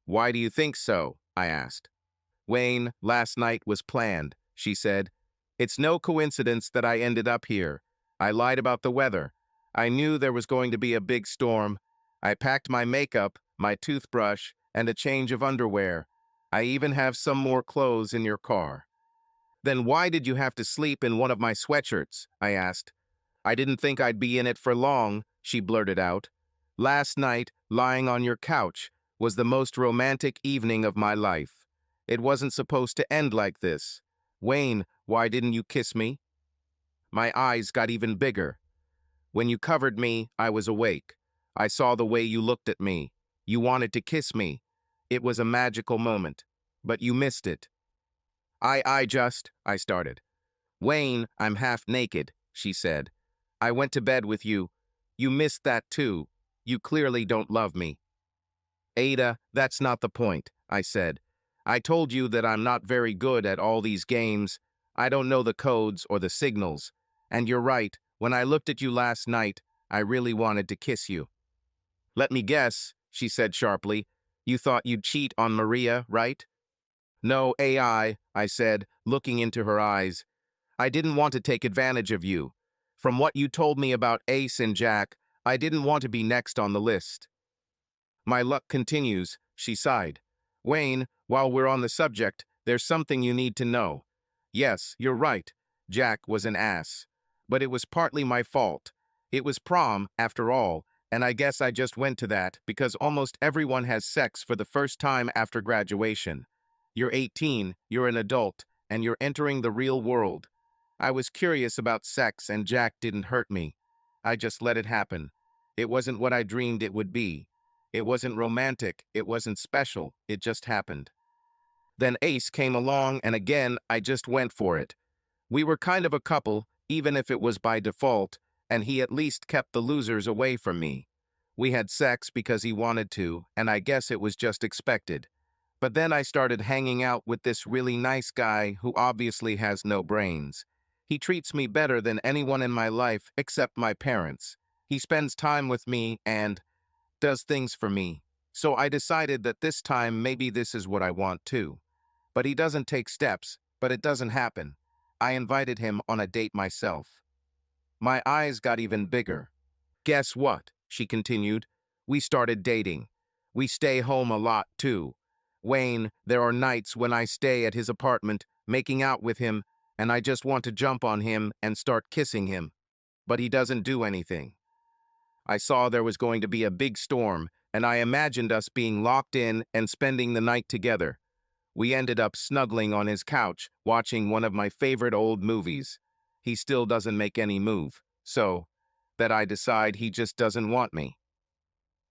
"Why do you think so?" I asked. "Wayne, last night was planned," she said. "It's no coincidence that I ended up here. I lied about the weather. I knew there was going to be a big storm. I packed my makeup, my toothbrush, and a change of underwear. I even have some more clothes in your car." "Then why did you have to sleep in one of my sweatshirts?" I asked. "I didn't think I'd be in it for long," she blurted out. "Last night, lying on your couch, was the most romantic evening of my life. It wasn't supposed to end like this. Wayne, why didn't you kiss me?" My eyes got even bigger. "When you covered me, I was awake. I saw the way you looked at me. You wanted to kiss me. It was a magical moment. But you missed it." I started. "Wayne, I'm half naked," she said. "I went to bed with you. You missed that too. You clearly don't love me." "Ada, that's not the point," I said. "I told you that I'm not very good at all these games. I don't know the codes or the signals. And you're right, when I looked at you last night, I really wanted to kiss you." "Let me guess," she said sharply. "You thought you'd cheat on Maria, right?" "No, I said, looking into her eyes. "I didn't want to take advantage of you. From what you told me about Ace and Jack, I didn't want to be next on the list." "My luck continues," she sighed. "Wayne, while we're on the subject, there's something you need to know. Yes, you're right. Jack was an ass. But it was partly my fault. It was prom, after all, and I guess I just went to that because almost everyone has sex for the first time after graduation. You're 18, you're an adult, and you're entering the real world. I was curious about sex and Jack didn't hurt me. I just let it happen. It wasn't what I dreamed it would be. It wasn't romantic, it wasn't special, it just happened. Then Ace came along and again I just went for it. We were kind of a couple, even if it was by default, and he at least kept the losers away from me. We had sex because he wanted to, and I guess it was just expected. But then I started hanging out with this really nice guy who obviously has no brains. He treats me better than anyone in my life except my parents. He spends time with me and does things for me. So I decided that this time maybe this is what I want too. But he doesn't take steps, but it doesn't happen. I invited him on a date myself. My eyes got even bigger. Guess what? She continued. We started dating. We stay home a lot too. Wayne, there are nights when I stay at his apartment, making out with him, and I just want to jump on him and start kissing him. But he doesn't do anything. I saw there was going to be a big storm, and I imagined us being locked in and spending the night together. We ended up snuggling on his couch, watching one of my favorite old movies. He still doesn't make any move, so that I decide he just doesn't want me.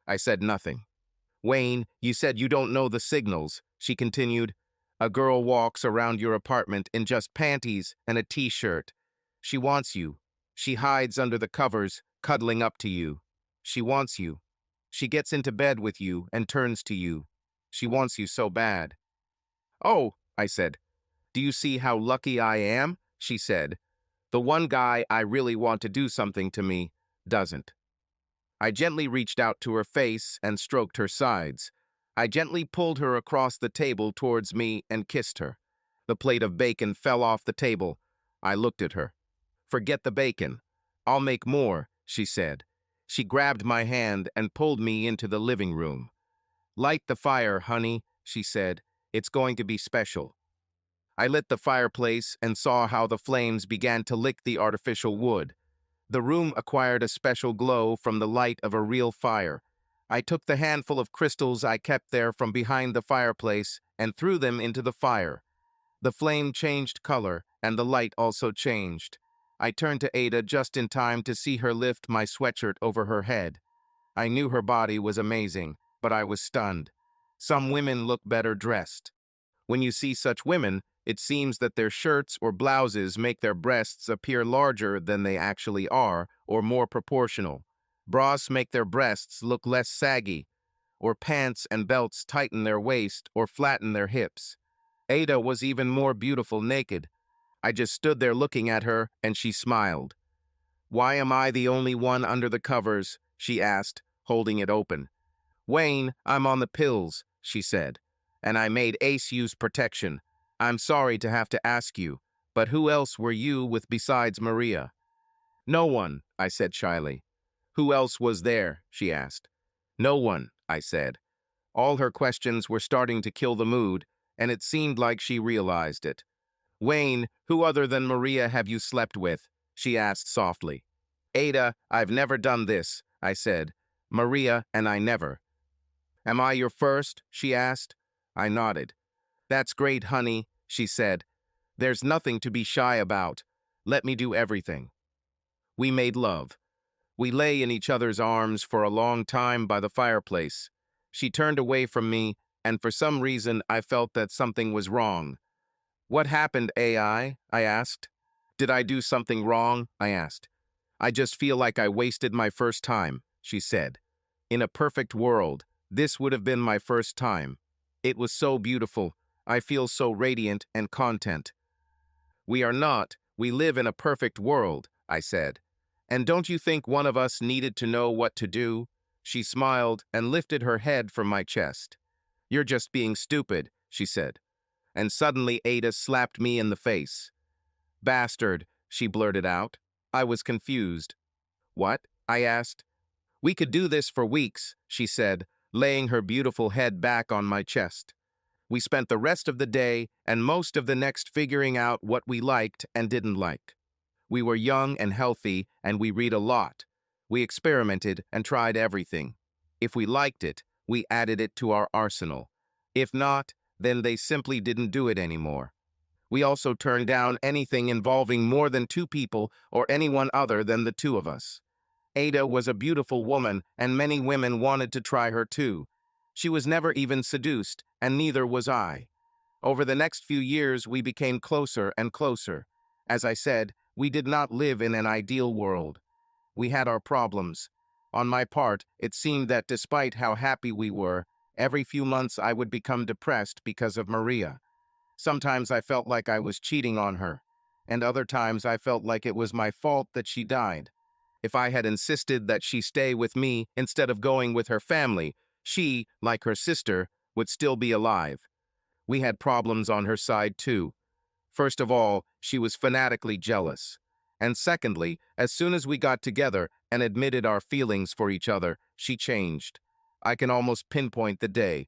I said nothing. Wayne, you said you don't know the signals, she continued. A girl walks around your apartment in just panties and a t-shirt. She wants you. She hides under the covers, cuddling up to you. She wants you. She gets into bed with you and turns to you. She wants you so bad. Oh, I said. Do you see how lucky I am? She said. The one guy I really want to do something to me doesn't. I gently reached out to her face and stroked her sides. I gently pulled her across the table towards me and kissed her. The plate of bacon fell off the table. I looked at her. Forget the bacon. I'll make more, she said. She grabbed my hand and pulled me into the living room. Light the fire, honey, she said. It's going to be special. I lit the fireplace and saw how the flames began to lick the artificial wood. The room acquired a special glow from the light of a real fire. I took the handful of crystals I kept there from behind the fireplace and threw them into the fire. The flame changed color, and the light also changed. I turned to Ada just in time to see her lift my sweatshirt over her head. I knew her body was amazing, but I was stunned. Some women look better dressed. When you see such women, it seems that their shirts or blouses make their breasts appear larger than they actually are, or more proportional. Bras make their breasts look less saggy, or pants and belts tighten their waist or flatten their hips. Ada was even more beautiful naked. I just stood there looking at her, and she smiled. Why am I the only one under the covers? She asked, holding it open. Wayne, I'm on the pills, she said, and I made Ace use protection. I'm sorry to have to ask you, but who else were you with besides Maria? No one, I said shyly. Who else was there? She asked. No one, I said. All her questions were starting to kill the mood, and it seemed like she realized it. Wayne, who other than Maria have you slept with? She asked softly. Ada, I've never done this, I said. Maria and I never. Am I your first? She asked. I nodded. That's great, honey, she said. There's nothing to be shy about. Let me do everything. We made love. We lay in each other's arms for a long time by the fireplace. She turned away from me, and for some reason I felt that something was wrong. What happened, AI? I asked. Did I do something wrong? I asked. I just feel like I wasted my first time, she said. In a perfect world, this would have been my first time. It was so beautiful. I feel so radiant and content. We are not. We live in a perfect world, I said. And don't you think one of us needed to know what to do? She smiled and lifted her head from my chest. You're just being stupid, she said. And suddenly Ada slapped me in the face. Bastard, she blurted out. I was confused. What? I asked. We could do this for weeks, she said, laying her beautiful head back on my chest. We spent the rest of the day and most of the next figuring out what we liked and didn't like. We were young and healthy, and we read a lot. We experimented and tried everything. If we liked it, we added it to our arsenal. If not, then they simply didn't do it anymore. We also turned down anything involving more than two people or anyone other than the two of us. Ada was a beautiful woman, and many women wanted to try her too. She was never even seduced, and neither was I. Over the next few years, we became closer and closer. As I said, we did not live in an ideal world. We had our problems. On my part, it seemed that despite how happy we were, every few months I would become depressed because of Maria. Sometimes I felt like I was cheating on her, and other times I felt like it was my fault that she died. If I had insisted that she stay with me instead of going with her family, she, like her sister, would still be alive. We had problems on her side too. First of all, she was fanatically jealous. And secondly, as soon as we got together and admitted our feelings for each other, she changed. I can almost pinpoint the day.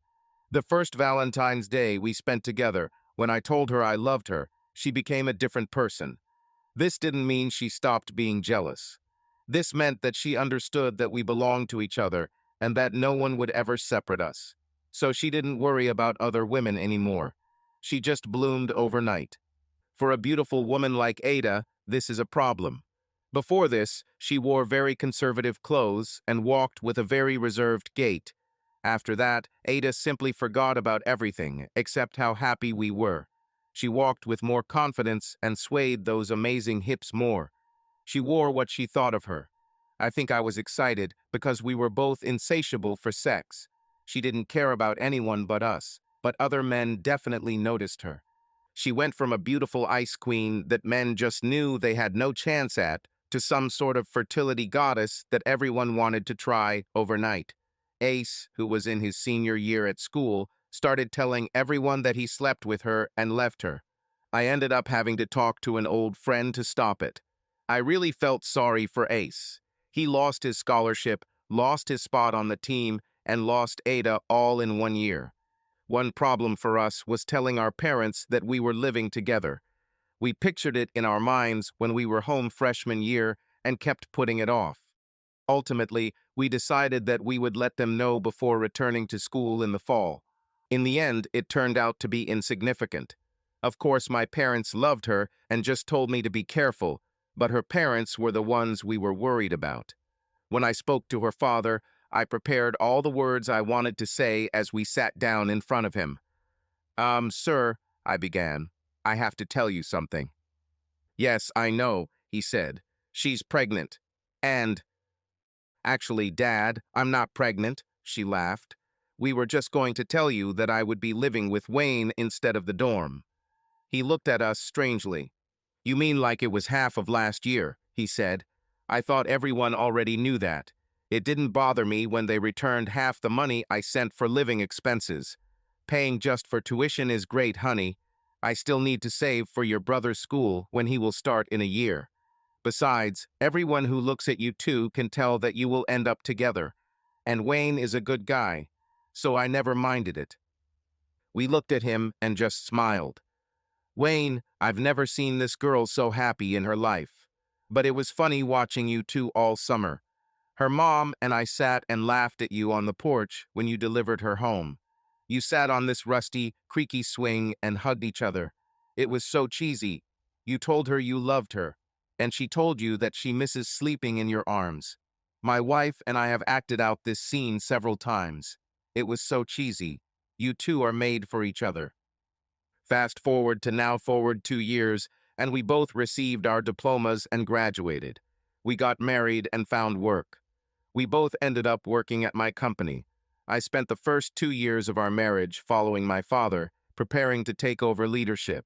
The first Valentine's Day we spent together, when I told her I loved her, she became a different person. This didn't mean she stopped being jealous. This meant that she understood that we belonged to each other and that no one would ever separate us. So she didn't worry about other women anymore. She just bloomed overnight. For a beautiful woman like Ada, this is a problem. Before this, she wore very conservative clothes and walked with a very reserved gait. After that, Ada simply forgot about everything except how happy we were. She walked with more confidence and swayed those amazing hips more. She wore what she thought of her. I think I was excited because we were both insatiable for sex. She didn't care about anyone but us, but other men definitely noticed her. She went from a beautiful ice queen that men just knew they had no chance at to some sort of fertility goddess that everyone wanted to try overnight. Ace, who was in his senior year at school, started telling everyone that he slept with her and left her. I ended up having to talk to an old friend to stop it. I really felt sorry for Ace. He lost his scholarship, lost his spot on the team, and lost Ada all in 1 year. One problem for us was telling our parents that we were living together. We pictured it in our minds when we were home freshman year and kept putting it off. Ultimately, we decided that we would let them know before returning to school in the fall. In the end, it turned out to be insignificant. Of course, my parents loved her and just told me to be careful, but her parents were the ones we were worried about. When I spoke to her father, I prepared all the words I wanted to say as we sat down in front of him. Sir, I began, I have to tell you something. Yes, I know, he said. She's pregnant. And, actually, Dad, I'm not pregnant, she laughed. We were just going to tell you that I would be living with Wayne instead of the dorm. He looked at us strangely. You mean like it was half of last year, he said. I thought everyone already knew that. It didn't bother me when they returned half the money I sent for living expenses. Paying just for tuition is great, honey. I still need to save for your brother's school when he will start in a year. Besides, everyone who looks at you two can tell that you will end up together. And Wayne is a good guy, so I never minded it. We looked at him and just smiled. Wayne, I've never seen this girl so happy in her life. But it was funny watching you two all summer. Her mom and I sat and laughed at you on the porch when you delivered her home. You sat on this rusty, creaky swing and hugged each other. It was so cheesy. You told her you loved her, and she told you that she misses sleeping in your arms. My wife and I have acted out this scene several times. It was so cheesy. You two are made for each other. Fast forward to now forward 2 years, and we both received our diplomas and graduated. We got married and found work. We both ended up working at my company. I spent the first 2 years of our marriage following my father, preparing to take over leadership.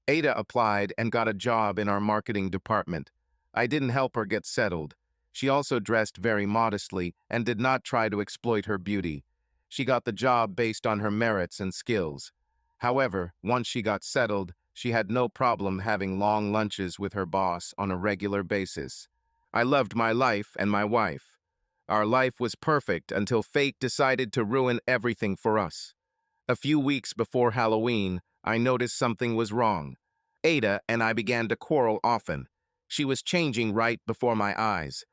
Ada applied and got a job in our marketing department. I didn't help her get settled. She also dressed very modestly and did not try to exploit her beauty. She got the job based on her merits and skills. However, once she got settled, she had no problem having long lunches with her boss on a regular basis. I loved my life and my wife. Our life was perfect until fate decided to ruin everything for us. A few weeks before Halloween, I noticed something was wrong. Ada and I began to quarrel often. She was changing right before my eyes.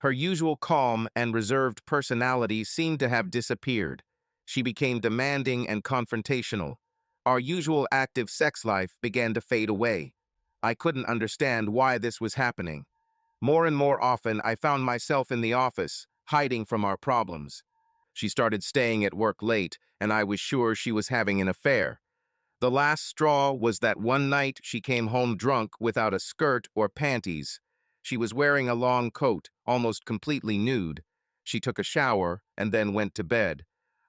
Her usual calm and reserved personality seemed to have disappeared. She became demanding and confrontational. Our usual active sex life began to fade away. I couldn't understand why this was happening. More and more often, I found myself in the office, hiding from our problems. She started staying at work late, and I was sure she was having an affair. The last straw was that one night she came home drunk without a skirt or panties. She was wearing a long coat, almost completely nude. She took a shower and then went to bed.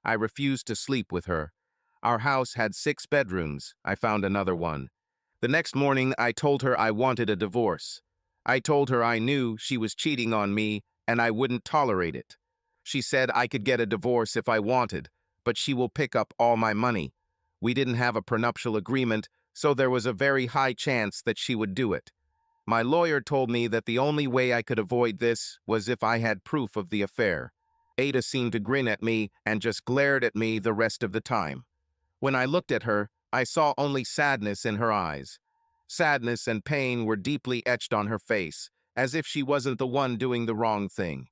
I refused to sleep with her. Our house had 6 bedrooms. I found another one. The next morning, I told her I wanted a divorce. I told her I knew she was cheating on me and I wouldn't tolerate it. She said I could get a divorce if I wanted, but she will pick up all my money. We didn't have a prenuptial agreement, so there was a very high chance that she would do it. My lawyer told me that the only way I could avoid this was if I had proof of the affair. Ada seemed to grin at me and just glared at me the rest of the time. When I looked at her, I saw only sadness in her eyes. Sadness and pain were deeply etched on her face, as if she wasn't the one doing the wrong thing.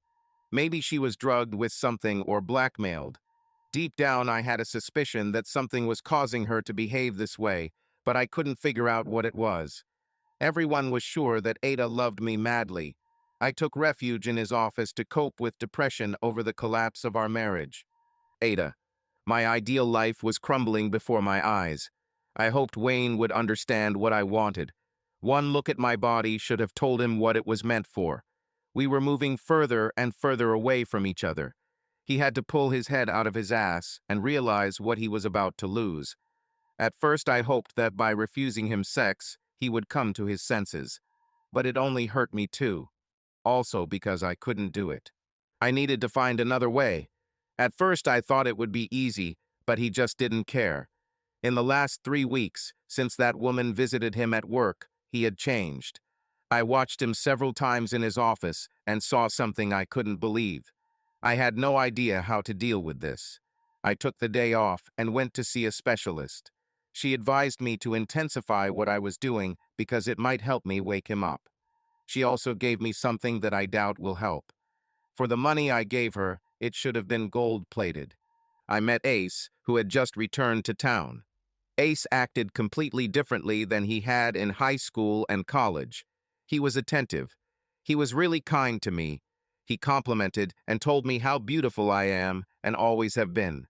Maybe she was drugged with something or blackmailed. Deep down, I had a suspicion that something was causing her to behave this way, but I couldn't figure out what it was. Everyone was sure that Ada loved me madly. I took refuge in his office to cope with depression over the collapse of our marriage. Ada. My ideal life was crumbling before my eyes. I hoped Wayne would understand what I wanted. One look at my body should have told him what it was meant for. We were moving further and further away from each other. He had to pull his head out of his ass and realize what he was about to lose. At first, I hoped that by refusing him sex, he would come to his senses. But it only hurt me too. Also because I couldn't do it. I needed to find another way. At first, I thought it would be easy, but he just didn't care. In the last 3 weeks, since that woman visited him at work, he had changed. I watched him several times in his office and saw something I couldn't believe. I had no idea how to deal with this. I took the day off and went to see a specialist. She advised me to intensify what I was doing because it might help me wake him up. She also gave me something that I doubt will help. For the money I gave her, it should have been gold-plated. I met Ace, who had just returned to town. Ace acted completely differently than he had in high school and college. He was attentive. He was really kind to me. He complimented and told me how beautiful I am and always have been.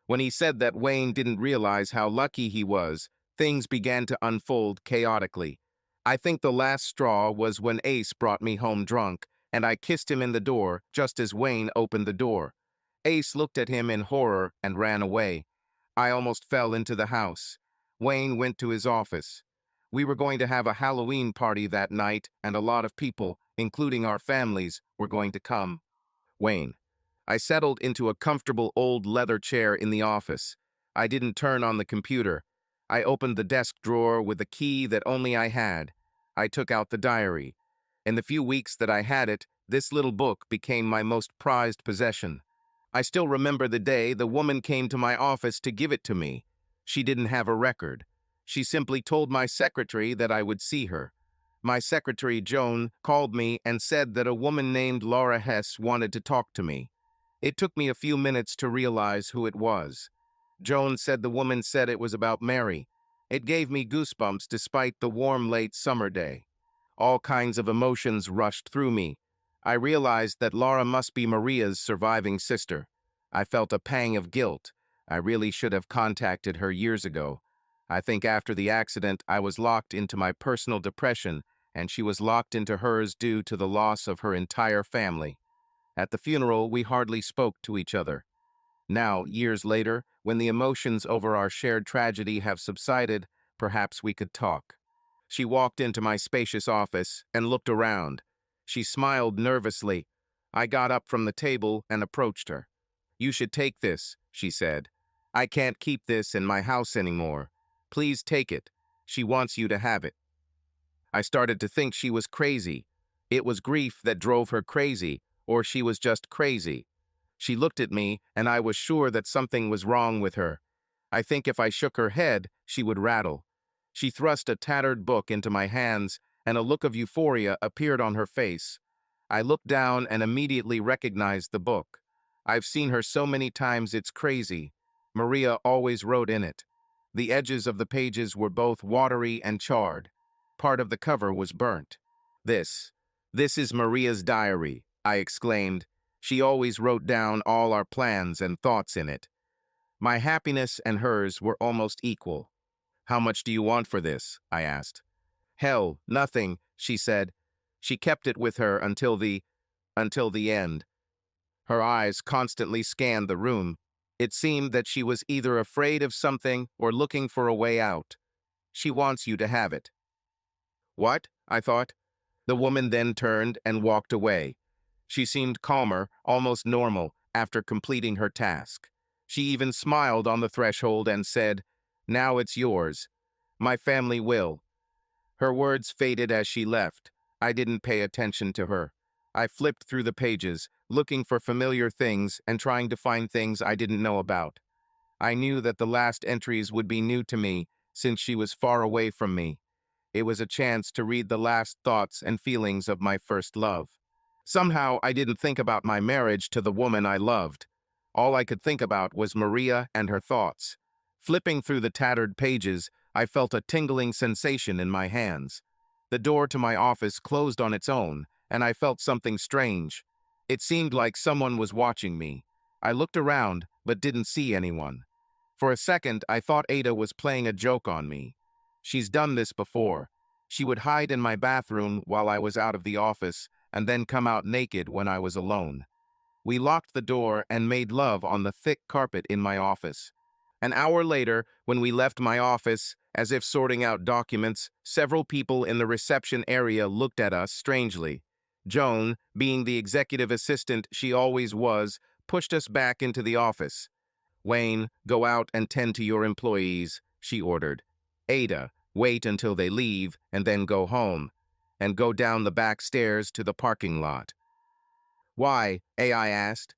When he said that Wayne didn't realize how lucky he was, things began to unfold chaotically. I think the last straw was when Ace brought me home drunk, and I kissed him in the door just as Wayne opened the door. Ace looked at him in horror and ran away. I almost fell into the house. Wayne went to his office. We were going to have a Halloween party that night, and a lot of people, including our families, were going to come. Wayne. I settled into a comfortable old leather chair in the office. I didn't turn on the computer. I opened the desk drawer with a key that only I had. I took out the diary. In the few weeks that I had it, this little book became my most prized possession. I still remember the day the woman came to my office to give it to me. She didn't have a record. She simply told my secretary that I would see her. My secretary, Joan, called me and said that a woman named Laura Hess wanted to talk to me. It took me a few minutes to realize who it was. Joan said the woman said it was about Mary. It gave me goosebumps despite the warm late summer day. All kinds of emotions rushed through me. I realized that Laura must be Maria's surviving sister. I felt a pang of guilt. I really should have contacted her years ago. I think after the accident, I was locked into my personal depression, and she was locked into hers due to the loss of her entire family. At the funeral, we hardly spoke to each other. Now, years later, when the emotions over our shared tragedy have subsided, perhaps we could talk. She walked into my spacious office and looked around. She smiled nervously. I got up from the table and approached her. "You should take this," she said. "I can't keep this in my house anymore. Please take it. She wants you to have it." I started to think she was crazy. It was grief that drove her crazy, or she was just crazy. She looked at me, and I was sure that something was wrong with her. I think if I shook her head, she would rattle. She thrust a tattered book into my hands, and a look of euphoria appeared on her face. I looked down and immediately recognized the book. I've seen her so many times it's crazy. Maria always wrote in it. The edges of the pages were both watery and charred. Part of the cover was burnt. This, this is Maria's diary, I exclaimed. She always wrote down all our plans and thoughts in it. My happiness and hers were almost equal. How much do you want for this? I asked. Hell, nothing, she said. She kept it with her until the end. Her eyes constantly scanned the room. It seemed that she was either afraid of something or looking for a way out. She wants you to have it. What? I thought. The woman then turned and walked away. She seemed calmer, almost normal, after completing her task. She even smiled on the threshold and said, "Now it's yours. My family will." Her words faded as she left. I didn't pay attention to her. I flipped through the pages, looking for familiar things and trying to find things I didn't know about. I knew that the last entries would be new to me, since she was far away from me. It was a chance to read the last thoughts and feelings of my first love. Somehow, I didn't think about my marriage to the woman I loved. All I could think about was Maria and her thoughts. Flipping through the tattered pages, I felt a tingling sensation in my hands. The door to my office closed on its own, and I felt something strange. It seemed like someone was watching me. I looked around, but didn't see anyone. For a second, I thought Ada was playing a joke on me. She's done this before. She would hide in my bathroom while I was out of the office, and then come out naked when I was alone. We locked the door and made love on the thick carpet in my office. An hour later, when we left my office, as if sorting out documents, several people in the reception area looked at us strangely. Joan, being the executive assistant she always was, pushed us back into the office. "Wayne, go out and tend to your employees," she ordered. "Ada, wait until they leave and then go home, and go down the back stairs to the parking lot." "Why?" AI asked.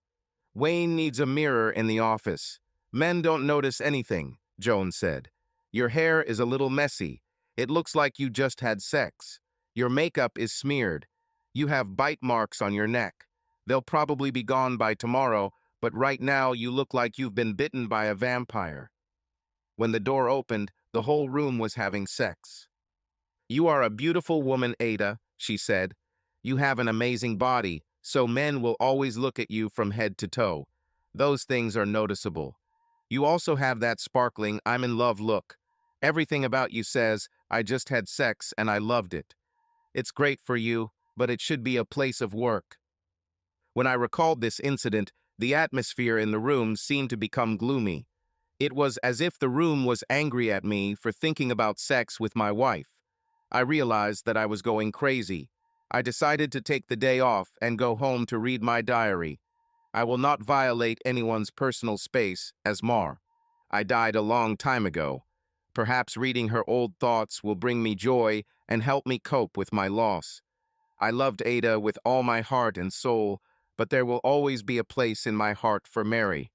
"Wayne needs a mirror in the office. Men don't notice anything," Joan said. "Your hair is a little messy. It looks like you just had sex. Your makeup is smeared. You have bite marks on your neck. They'll probably be gone by tomorrow, but right now you look like you've been bitten by a vampire." When the door opened, the whole room was having sex. "You are a beautiful woman, Ada," she said. "You have an amazing body, so men will always look at you from head to toe. Those things are noticeable. You also have that sparkling, I'm in love look. Everything about you says, I just had sex and I loved it. It's great for you, but it should be a place of work." When I recalled this incident, the atmosphere in the room seemed to become gloomy. It was as if the room was angry at me for thinking about sex with my wife. I realized that I was going crazy. I decided to take the day off and go home to read my diary. I will not violate anyone's personal space, as Mar. I died a long time ago. Perhaps reading her old thoughts will bring me joy and help me cope with my loss. I loved Ada with all my heart and soul, but there will always be a place in my heart for Mary.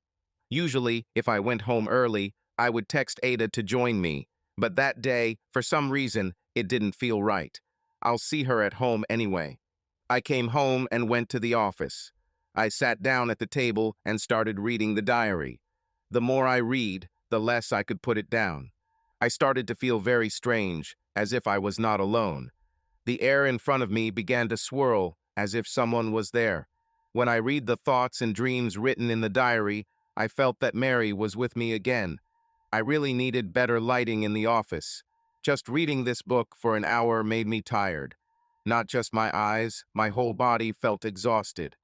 Usually, if I went home early, I would text Ada to join me, but that day, for some reason, it didn't feel right. I'll see her at home anyway. I came home and went to the office. I sat down at the table and started reading the diary. The more I read, the less I could put it down. I started to feel very strange, as if I was not alone. The air in front of me began to swirl, as if someone was there. When I read the thoughts and dreams written in the diary, I felt that Mary was with me again. I really needed better lighting in the office. Just reading this book for an hour made me tired. Not just my eyes, my whole body felt exhausted.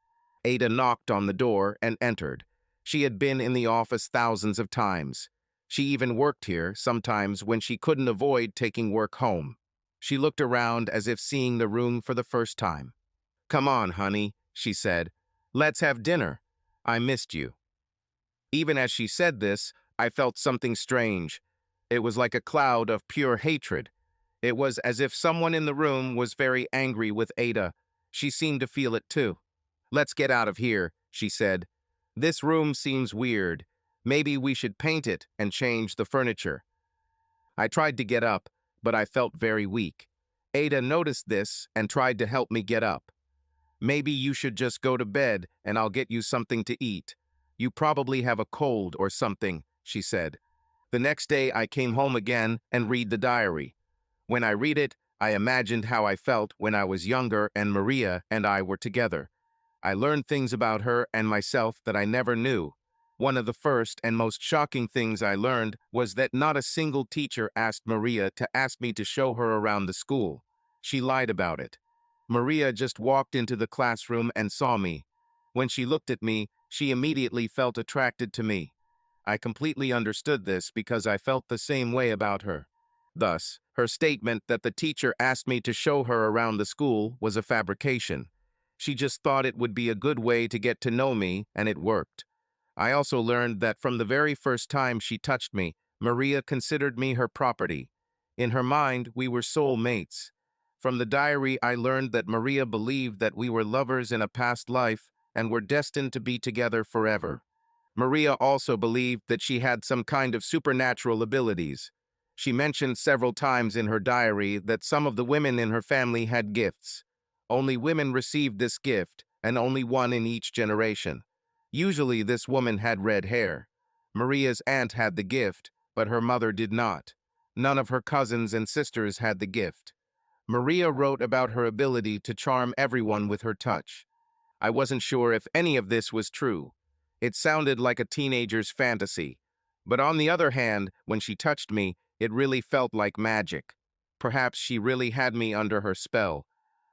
Ada knocked on the door and entered. She had been in the office thousands of times. She even worked here, sometimes when she couldn't avoid taking work home. She looked around as if seeing the room for the first time. "Come on, honey," she said. "Let's have dinner. I missed you." Even as she said this, I felt something strange. It was like a cloud of pure hatred. It was as if someone in the room was very angry with Ada. She seemed to feel it too. "Let's get out of here," she said. "This room seems weird. Maybe we should paint it and change the furniture." I tried to get up, but I felt very weak. Ada noticed this and tried to help me get up. Maybe you should just go to bed and I'll get you something to eat. You probably have a cold or something, she said. The next day I came home again and read the diary. When I read it, I imagined how I felt when I was younger and Maria and I were together. I learned things about her and myself that I never knew. One of the first and most shocking things I learned was that not a single teacher asked Maria to ask me to show her around the school. She lied about it. Maria just walked into the classroom and saw me. When she looked at me, she immediately felt attracted to me. I completely understood this because I felt the same way about her. Thus, her statement that the teacher asked me to show her around the school was a fabrication. She just thought it would be a good way to get to know me, and it worked. I also learned that from the very first time she touched me, Maria considered me her property. In her mind, we were soul mates. From the diary, I learned that Maria believed that we were lovers in a past life and were destined to be together forever. Maria also believed that she had some kind of supernatural abilities. She mentioned several times in her diary that some of the women in her family had gifts. Only women received this gift, and only one in each generation. Usually this woman had red hair. Maria's aunt had the gift, but her mother did not. None of her cousins and sisters had the gift. Maria wrote about her ability to charm everyone with her touch. I wasn't sure if any of this was true. It sounded like a teenager's fantasy. But on the other hand, when she touched me, it really felt like magic. Perhaps she really had me under her spell.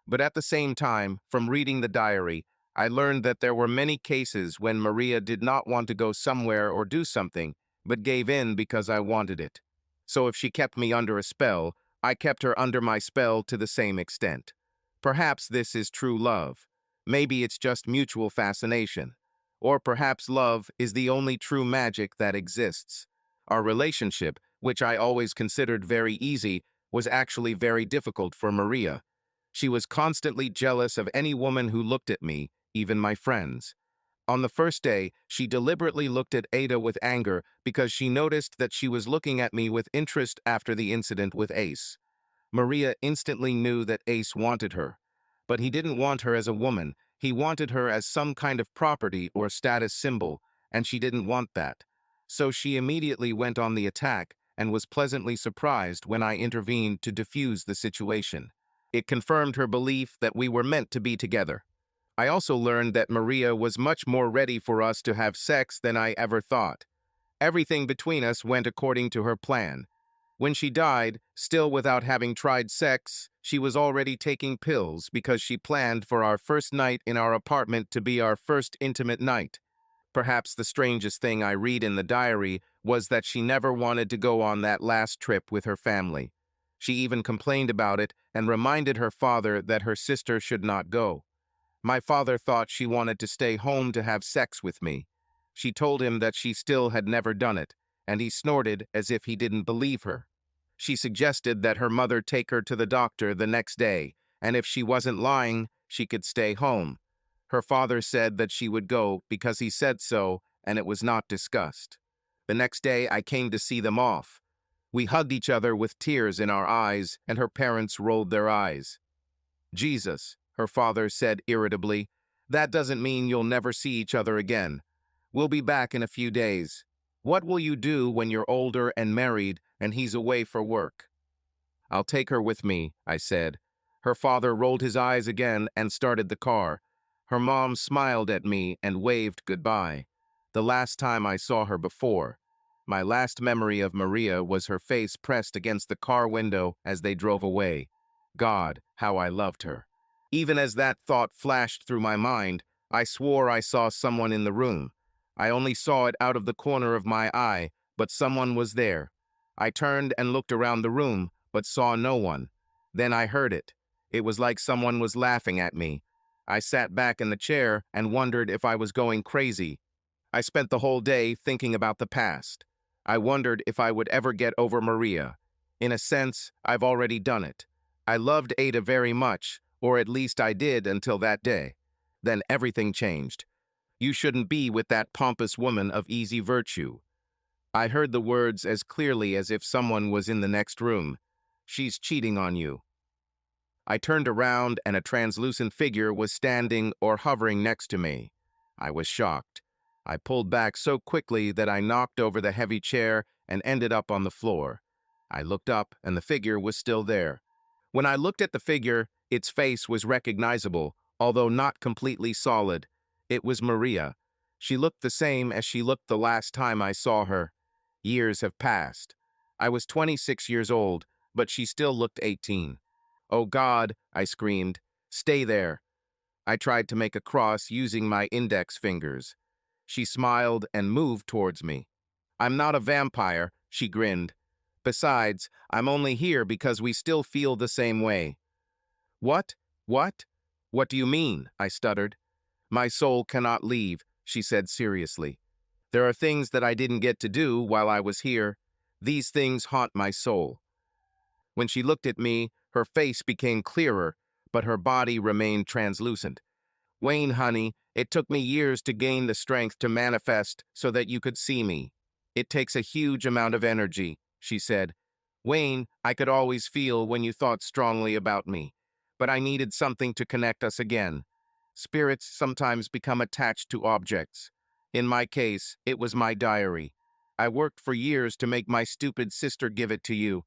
But at the same time, from reading the diary, I learned that there were many cases when Maria did not want to go somewhere or do something, but gave in because I wanted it. So if she kept me under a spell, I kept her under my spell to the same extent. Perhaps this is true love. Maybe it's just mutual fascination. Or perhaps love is the only true magic that exists. Our relationship, which I always considered very easy, was actually very difficult for Maria. She was constantly jealous of any woman who looked at me, even my friends. On the first day, she deliberately looked at Ada with anger because she noticed that she was looking at me with interest after the incident with Ace. Maria instantly knew that Ace wanted her. But he didn't want her as a woman. He wanted her as some kind of property or status symbol, and she didn't want that. So she immediately went on the attack and was pleasantly surprised when I intervened to defuse the situation. It confirmed her belief that we were meant to be together. I also learned that Maria was much more ready for us to have sex than I ever thought. Everything between us went according to her plan. When she died, still without having tried sex, she was already taking pills because she planned for our first night in our apartment to be our first intimate night. Perhaps the strangest thing I read in the diary was that she never wanted to go on that last trip with her family. She even complained about it and reminded her father that her sister should not go. My father thought she wanted to stay home to have sex with me. She told him that she still had never done it, and he snorted as if he didn't believe her. She suggested that her mother take her to the doctor the next day, and if she wasn't lying, she could stay home. Her father said that she would go because he said so, and it was not discussed. The next day, I came to see them off. We hugged each other with tears in our eyes, and her parents rolled their eyes. Jesus, her father said irritably, that doesn't mean you'll never see each other again. We'll be back in a few days. What will you do when you're older and married and he's away for work? I'll take her with me, I said. Her father rolled his eyes again and started the car. Her mom smiled at me and waved goodbye. The last time I saw her before. My last memory of Maria was her face pressed against the car window as they drove away. God, how I loved her. Even as that thought flashed through my mind, I swore I saw someone in the room. I only saw it out of the corner of my eye, but someone was there. I turned and looked around the room, but saw no one. Then I heard it. It was like someone was laughing at me. I sat back in the chair and wondered if I was going crazy. I spent the whole day thinking about the past. I wondered if I would ever get over Maria. In a sense, I've already done it. I loved Ada very much, or at least I did until that day. Then everything changed. You shouldn't be with that pompous woman of easy virtue. I heard the words as clearly as if someone was in the next room. She's cheating on you. I turned around and a translucent figure was standing or hovering next to me. I was shocked. I pulled back so quickly that I knocked over the heavy chair and ended up on the floor. I looked up and the figure was still there. When I looked at the figure, its face was recognizable, although not completely solid. It was Maria. She looked the same as she looked the last time I saw her. Years have passed. I was 26 years old, but she still looked 18. "Oh God," I screamed. "Stay there." I tried to make a cross using my index fingers. She smiled and moved towards me. "I'm not a vampire," she grinned. "Besides, I'm only here because we still feel the same way." "What? What? What do you mean?" I stuttered. "My soul cannot leave," she said seriously. "There are things that I didn't get to do while I was here. These things haunt my soul." When she looked at me, her face became clearer, but her body remained translucent. "Wayne, honey, it took me years to gain the strength to manifest so that you could see me. It takes a huge amount of energy," she said. "Wayne, I could always feel when you thought strongly about me, but I needed something to connect us again. Spirits sometimes become attached to objects. In my case, it was my diary. I worked for years to make my stupid sister give it to you.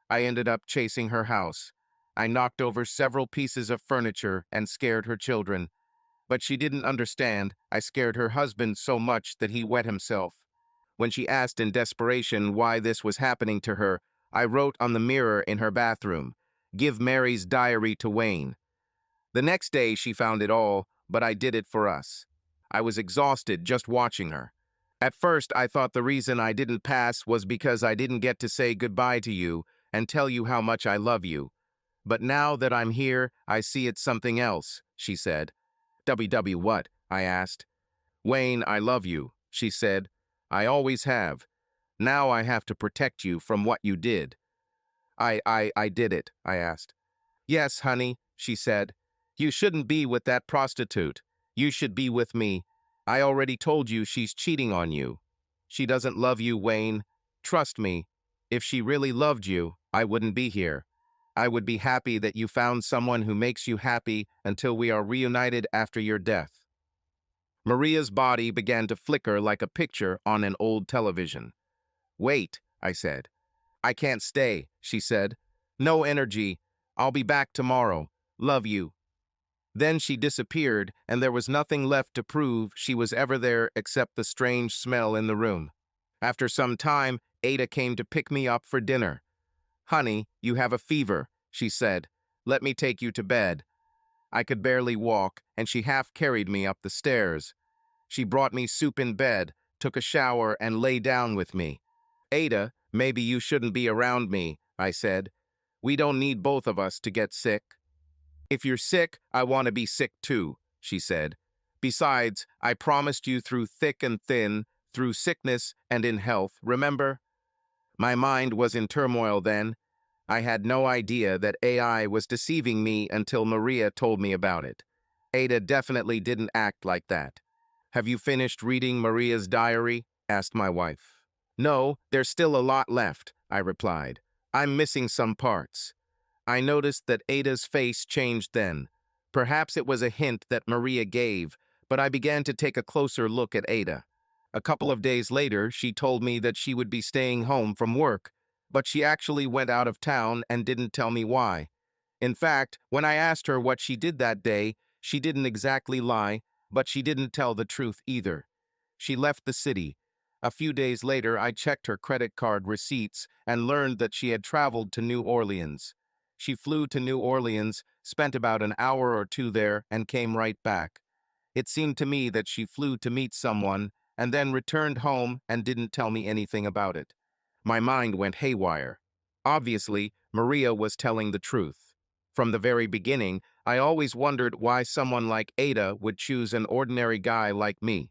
I ended up chasing her house. I knocked over several pieces of furniture and scared her children. But she didn't understand. I scared her husband so much that he wet himself. When she asked in desperation why this was happening to her, I wrote on the mirror in her bathroom, 'Give Mary's diary to Wayne.' The next day she found it all, but I did it for us. I was exhausted just watching her. At first, I thought the reason I didn't pass was because I didn't get to say goodbye to you and tell you how much I love you. But now that I'm here, I see it's something else," she said. "WW what?" I asked. "Wayne, I love you," she said. "I always have. Now I have to protect you from what you did." I did it," I asked. "Yes, honey," she said. "You shouldn't be with that prostitute. You should be with me. I already told you she's cheating on you. She doesn't love you, Wayne. Trust me. If she really loved you, I wouldn't be here. I would be happy that you found someone who makes you happy until we are reunited after your death." Maria's body began to flicker like a picture on an old television. "Wait," I said. "I can't stay," she said. "No energy. I'll be back tomorrow. Love you." Then she disappeared, and there was nothing left to prove she was ever there except the strange smell in the room. After some time, Ada came to pick me up for dinner. "Honey, you have a fever," she said. "Let me take you to bed." I could barely walk, and she half carried me up the stairs. She brought me soup in bed, took a shower, and lay down with me. "Ada, maybe you shouldn't be around me," I said. "We don't need both of us to get sick." "If you're sick, I want to be sick too," she said. "Besides, I promised you through thick and thin, through sickness and in health, remember?" My mind was in turmoil then. I had no idea that AI was deceiving me until Maria told me about it. Ada definitely didn't act like that. "Have you finished reading Maria's diary?" asked my wife. "No, there's still a lot left," I replied. "I'm missing some parts." I noticed that Ada's face changed then. Perhaps it was a hint that Maria gave, but I began to take a closer look at Ada. A couple of days later, she told me that she would be staying home from work, but she actually went out of town and didn't tell me why. In fact, when I asked her what she did that day, she didn't exactly lie, but she didn't tell the truth either. She left the city. A few days later, I checked her credit card receipts and learned that she had traveled to New Orleans. She flew to New Orleans, spent about an hour or two there, and came right back. It seemed to me that she flew to meet someone and then returned home and didn't tell me anything about it. My mind went haywire. Obviously, Maria was telling the truth. From the very beginning, I always wondered why someone like Ada would choose an ordinary guy like me.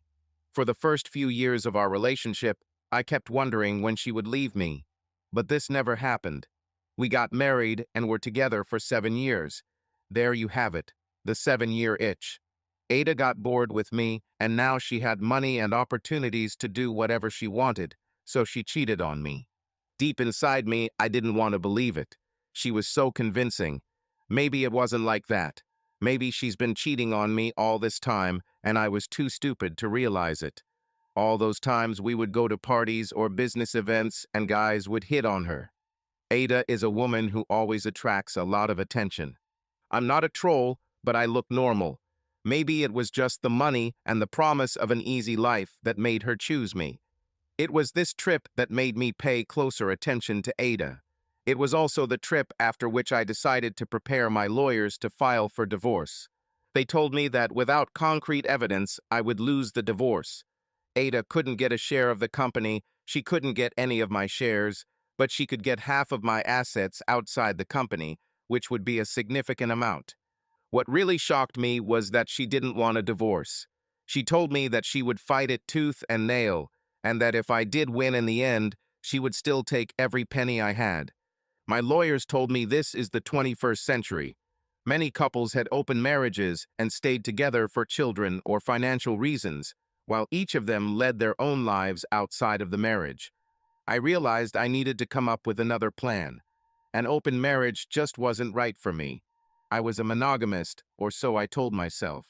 For the first few years of our relationship, I kept wondering when she would leave me. But this never happened. We got married and were together for 7 years. There you have it, the 7-year itch. Ada got bored with me, and now she had money and opportunities to do whatever she wanted, so she cheated on me. Deep inside me, I didn't want to believe it. She was so convincing. Maybe it wasn't like that. Maybe she's been cheating on me all this time, and I was too stupid to realize it. All those times we would go to parties or business events and guys would hit on her. Ada is a woman who always attracts a lot of attention. I'm not a troll, but I look normal. Maybe it was just the money and the promise of an easy life that made her choose me. It was this trip that made me pay closer attention to Ada. It was also the trip after which I decided to prepare my lawyers to file for divorce. They told me that without concrete evidence, I would lose the divorce. Ada couldn't get a share of the company, she couldn't get any of my shares, but she could get half of my assets outside the company, which would be a significant amount. What really shocked me was that she didn't want a divorce. She told me that she would fight it tooth and nail, and that if I did win in the end, she would still take every penny I had. My lawyers told me this is the 21st century. Many couples had open marriages and stayed together for children or financial reasons, while each of them led their own lives outside of the marriage. I realized I needed to come up with another plan. An open marriage just wasn't right for me. I was a monogamist, or so I told myself.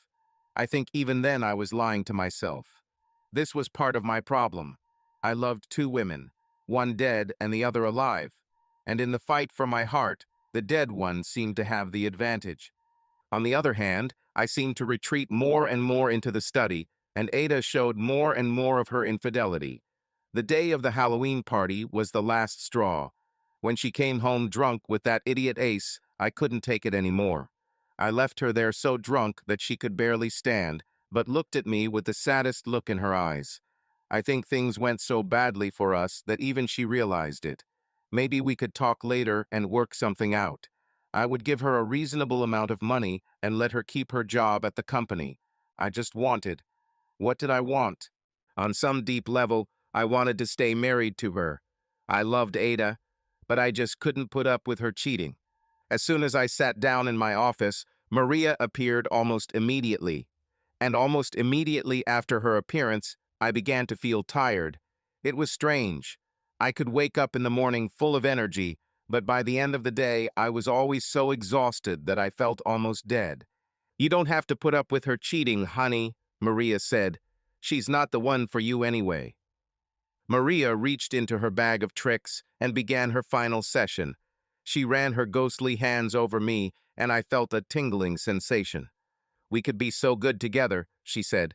I think even then I was lying to myself. This was part of my problem. I loved two women, one dead and the other alive. And in the fight for my heart, the dead one seemed to have the advantage. On the other hand, I seemed to retreat more and more into the study, and Ada showed more and more of her infidelity. The day of the Halloween party was the last straw. When she came home drunk with that idiot Ace, I couldn't take it anymore. I left her there so drunk that she could barely stand, but looked at me with the saddest look in her eyes. I think things went so badly for us that even she realized it. Maybe we could talk later and work something out. I would give her a reasonable amount of money and let her keep her job at the company. I just wanted. What did I want? On some deep level, I wanted to stay married to her. I loved Ada, but I just couldn't put up with her cheating. As soon as I sat down in my office, Maria appeared almost immediately. And almost immediately after her appearance, I began to feel tired. It was strange. I could wake up in the morning full of energy, but by the end of the day, I was always so exhausted that I felt almost dead. "You don't have to put up with her cheating, honey," Maria said. "She's not the one for you anyway." Maria reached into her bag of tricks and began her final session. She ran her ghostly hands over me, and I felt a tingling sensation. "We could be so good together," she said.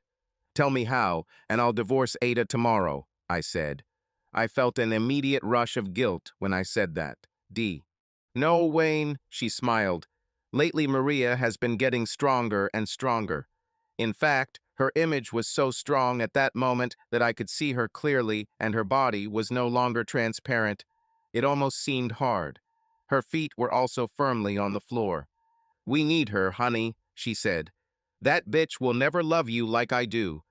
"Tell me how, and I'll divorce Ada tomorrow," I said. I felt an immediate rush of guilt when I said that. "No, Wayne," she smiled. "Lately Maria has been getting stronger and stronger. In fact, her image was so strong at that moment that I could see her clearly, and her body was no longer transparent. It almost seemed hard. Her feet were also firmly on the floor. "We need her, honey," she said. "That bitch will never love you like I do,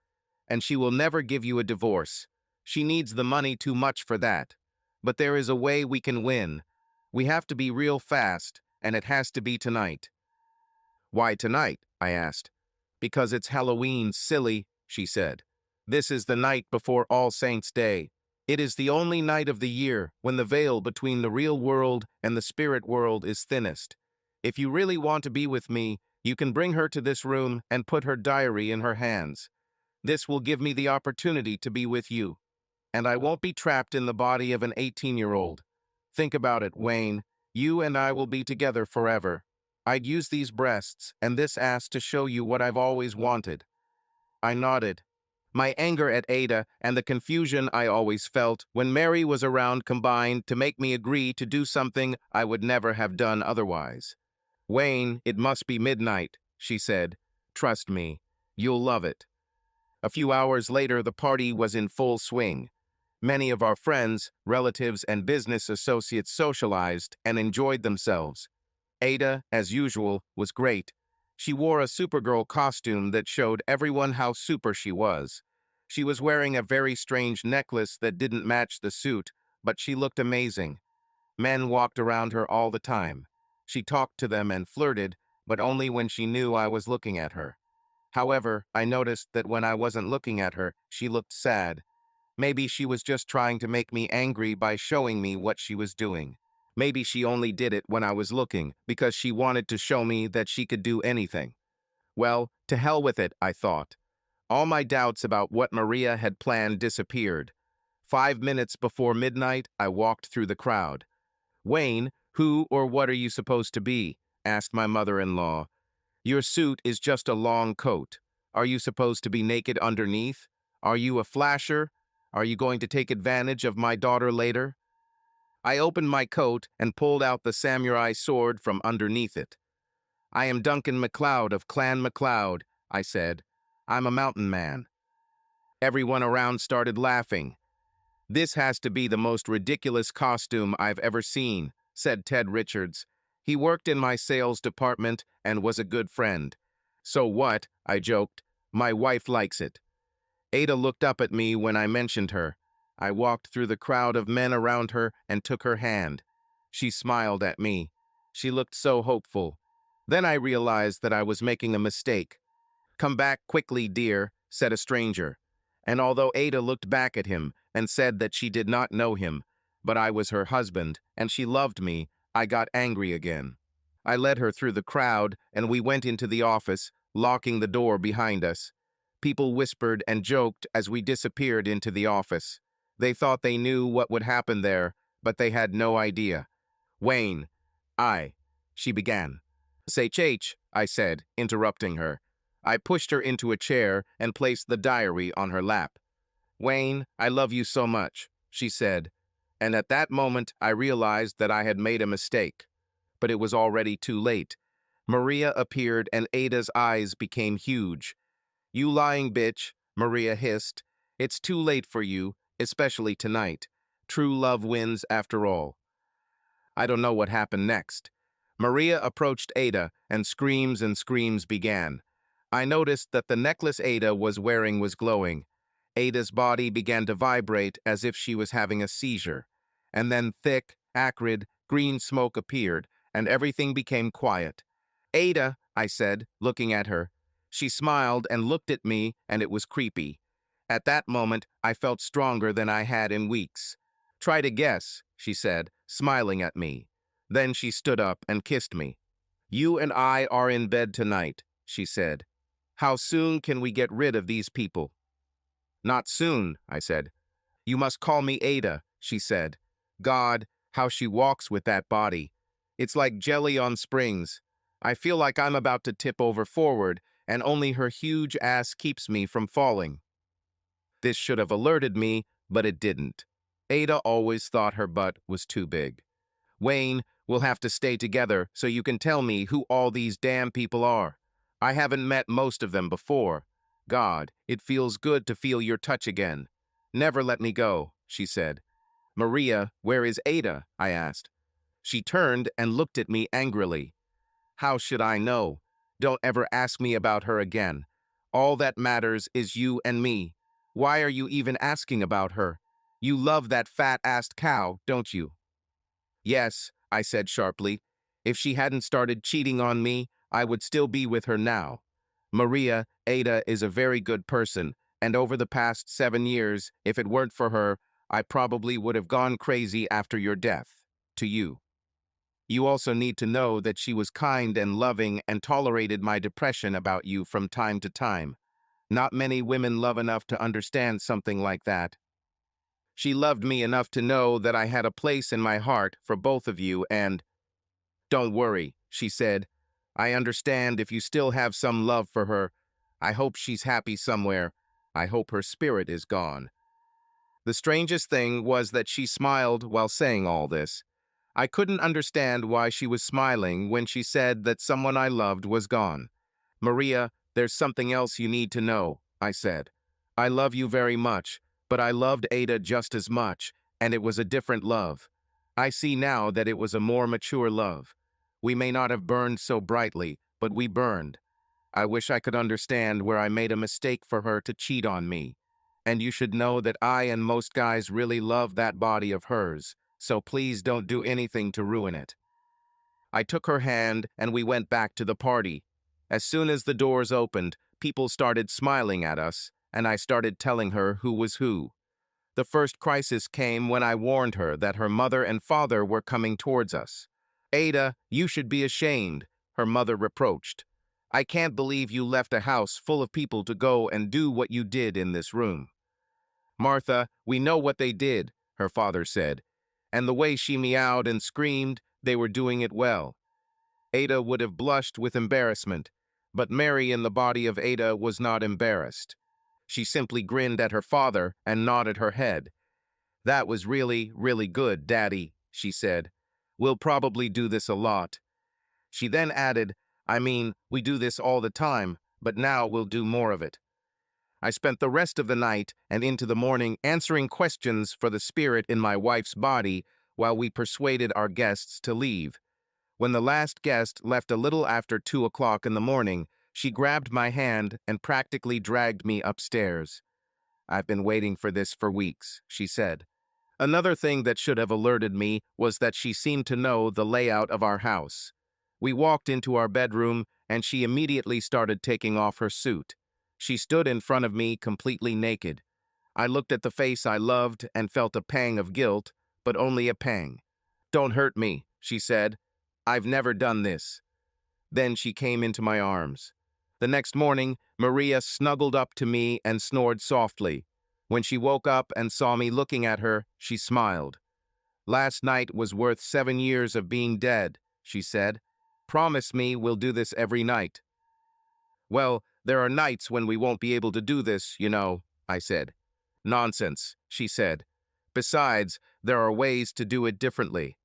and she will never give you a divorce. She needs the money too much for that. But there is a way we can win. We have to be real fast, and it has to be tonight." "Why tonight?" I asked. "Because it's Halloween, silly," she said. "This is the night before All Saints' Day. It is the only night of the year when the veil between the real world and the spirit world is thinnest. If you really want to be with me, you can bring her to this room and put her diary in her hands. This will give me the opportunity to be with you. And I won't be trapped in the body of an 18-year-old. Think about it, Wayne. You and I will be together forever. I'd use these breasts and this ass to show you what I've always wanted." I nodded. My anger at Ada and the confusion I always felt when Mary was around combined to make me agree to do something I would never have done otherwise. "Wayne, it must be midnight," she said. "Trust me, you'll love it." A few hours later, the party was in full swing. Many of our friends, relatives, and business associates socialized and enjoyed themselves. Ada, as usual, was great. She wore a Supergirl costume that showed everyone how super she was. She was wearing a very strange necklace that didn't match the suit, but she looked amazing. Men walked around her all the time. She talked to them and flirted, but only when she knew I was looking at her. However, I noticed that when I wasn't looking at her, she looked sad. Maybe she was just trying to make me angry by showing me what she was doing. Maybe she only did it when I was looking, because she wanted to show me that she could do anything. Well, to hell with it, I thought. All my doubts about what Maria had planned disappeared. 5 minutes before midnight, I walked through the crowd. "Wayne, who or what are you supposed to be?" asked my mother-in-law. "Your suit is just a long coat. Are you supposed to be naked underneath? Are you a flasher? Are you going to take advantage of my daughter later?" I opened my coat and pulled out the samurai sword from underneath it. "I am Duncan MacLeod of Clan MacLeod," I said. "I'm a mountain man." Everyone around started laughing. "This has to be the most ridiculous costume I've ever seen," said Ted Richards. "He worked in my sales department and was a good friend." "So what?" I joked. "My wife likes it." Ada looked up at me when I mentioned her. I walked through the crowd of men around her and took her hand. She smiled at me. She looked so hopeful. Then I realized that I was making a mistake. "Come back quickly, dear," said a stranger. And although Ada looked back at him and said that she did not know him, but I was her husband and she loved me, I got angry again. I led her through the crowd and we went into the office, locking the door behind us. People whispered and joked as we disappeared into the office. They thought they knew what would happen there, but they had no idea. "Wayne, she began. "Say, Chach," I said, interrupting her. I pushed her into a chair and placed the diary on her lap. "Wayne, I love you so much," she said. And at that moment, I realized that I had made a mistake. But it was already too late. Maria appeared and Ada's eyes became huge. "You lying bitch," Maria hissed. "It's too late for you, especially tonight. True love wins after all." I don't know what happened next. Maria approached Ada, and screams began. I noticed that the necklace Ada was wearing was glowing. Ada's body began to vibrate as if she was having a seizure. And then thick, acrid, green smoke appeared, and everything became quiet. "Ada," I said, looking at her. She smiled and looked at me, and it was creepy. At that moment, I felt stronger than I had in weeks. "Try to guess," she said, smiling at me. Then she stood up and kissed me. "You and I are in bed tonight," she said. "How soon can we get rid of these people?" "Not soon," I said. "You must call me Ada," she said. God, how she walks with that body. It's like jelly on springs. I feel like I'm about to tip over forward, and only her huge ass keeps me from falling. This should have alerted me, but it didn't. Ada always thought her butt was too big. "Wayne, we'll have to stay together so you can tell me who all these damn people are. I haven't met most of them before. God, it feels good to feel your touch again. Never let me go," she said. "Maria, where is Ada?" I asked. She turned and looked at me angrily. "How should I know? Don't ever ask me about her again. All that matters is you and me. Why are you even asking about her? You love that fat-assed cow, don't you?" "Yes," I said sharply. "If she hadn't started cheating on me, I would still be with her now. Maria, Ada is a very good person, and over the past 7 years, if it weren't for her, I probably would have gone crazy after your death. To you. You also need to know that she was kind and loving and tolerated my depression about you from time to time. Not many women love enough to understand something like that. She loved me enough to know that I had a place in my heart for both of you and—" "Don't worry," she said. "I understand if you still have some love for her. I hope she's happy somewhere. I hope her spirit is gone." The strangest thing was that she smiled while saying all this. I couldn't understand why she was smiling when she said that someone I loved was gone. "Maria, there's something else you need to know," I said. "I love you very much, but I loved Ada just as much, and it was a different love. I see now that it was a more mature love. We may not have burned so brightly, but we burned. I wish I could understand where I made a mistake for her to cheat on me. And you should know that I and most guys really love that body of hers, so please don't do anything to ruin it." I took her hand and we went back to the party. As soon as the doors opened, people started smiling at us, and I started telling her who was who. The first crisis came when I warned her that her mother and father were coming towards us. Ada, you should be ashamed, her mother reproached. I can't believe you left a house full of people to go and do what you did in this room. Martha, we know what they did, her father said. And the way she meowed and screamed, they were doing it well. Ada would have blushed with embarrassment, but Mary in the body of Ada was not embarrassed. She simply grinned at her father and nodded her head. That was really, really good, Daddy, she said. We'll probably do this a lot. She then added, I mean, we do this all the time, but now we'll do more of it. I spent the rest of the night and into the morning answering questions for the spirit in my wife's body while we persuaded our guests to leave. When the last guest left a little after 2 o'clock in the morning, she grabbed my hand and practically dragged me upstairs. I've been waiting for this for weeks, she said. Another thing that should have alerted me was that she seemed to know the layout of our house. We walked into our bedroom, and she immediately started taking off her suit. She stood in front of me completely naked. I looked at the face I loved and felt a pang of guilt, but only a pang. Don't hurt me, she said. I've never done this. Then she came into my arms. The next morning, Maria snuggled up to me and snored softly. When she woke up and saw me looking at her, she smiled. Last night was worth 7 years of being dead, she said. Promise me we'll do this every night. Well, there are nights when we won't be able to do this, you know, I said. Nonsense, she said. Besides, there are ways to do it differently.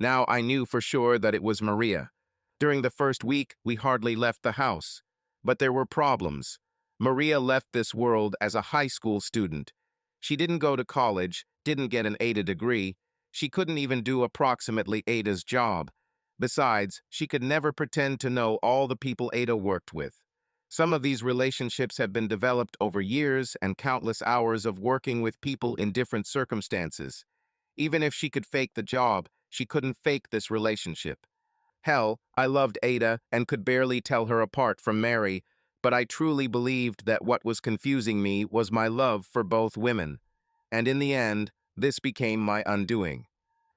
Now I knew for sure that it was Maria. During the first week, we hardly left the house. But there were problems. Maria left this world as a high school student. She didn't go to college, didn't get an Ada degree. She couldn't even do approximately Ada's job. Besides, she could never pretend to know all the people Ada worked with. Some of these relationships have been developed over years and countless hours of working with people in different circumstances. Even if she could fake the job, she couldn't fake this relationship. Hell, I loved Ada and could barely tell her apart from Mary, but I truly believed that what was confusing me was my love for both women. And in the end, this became my undoing.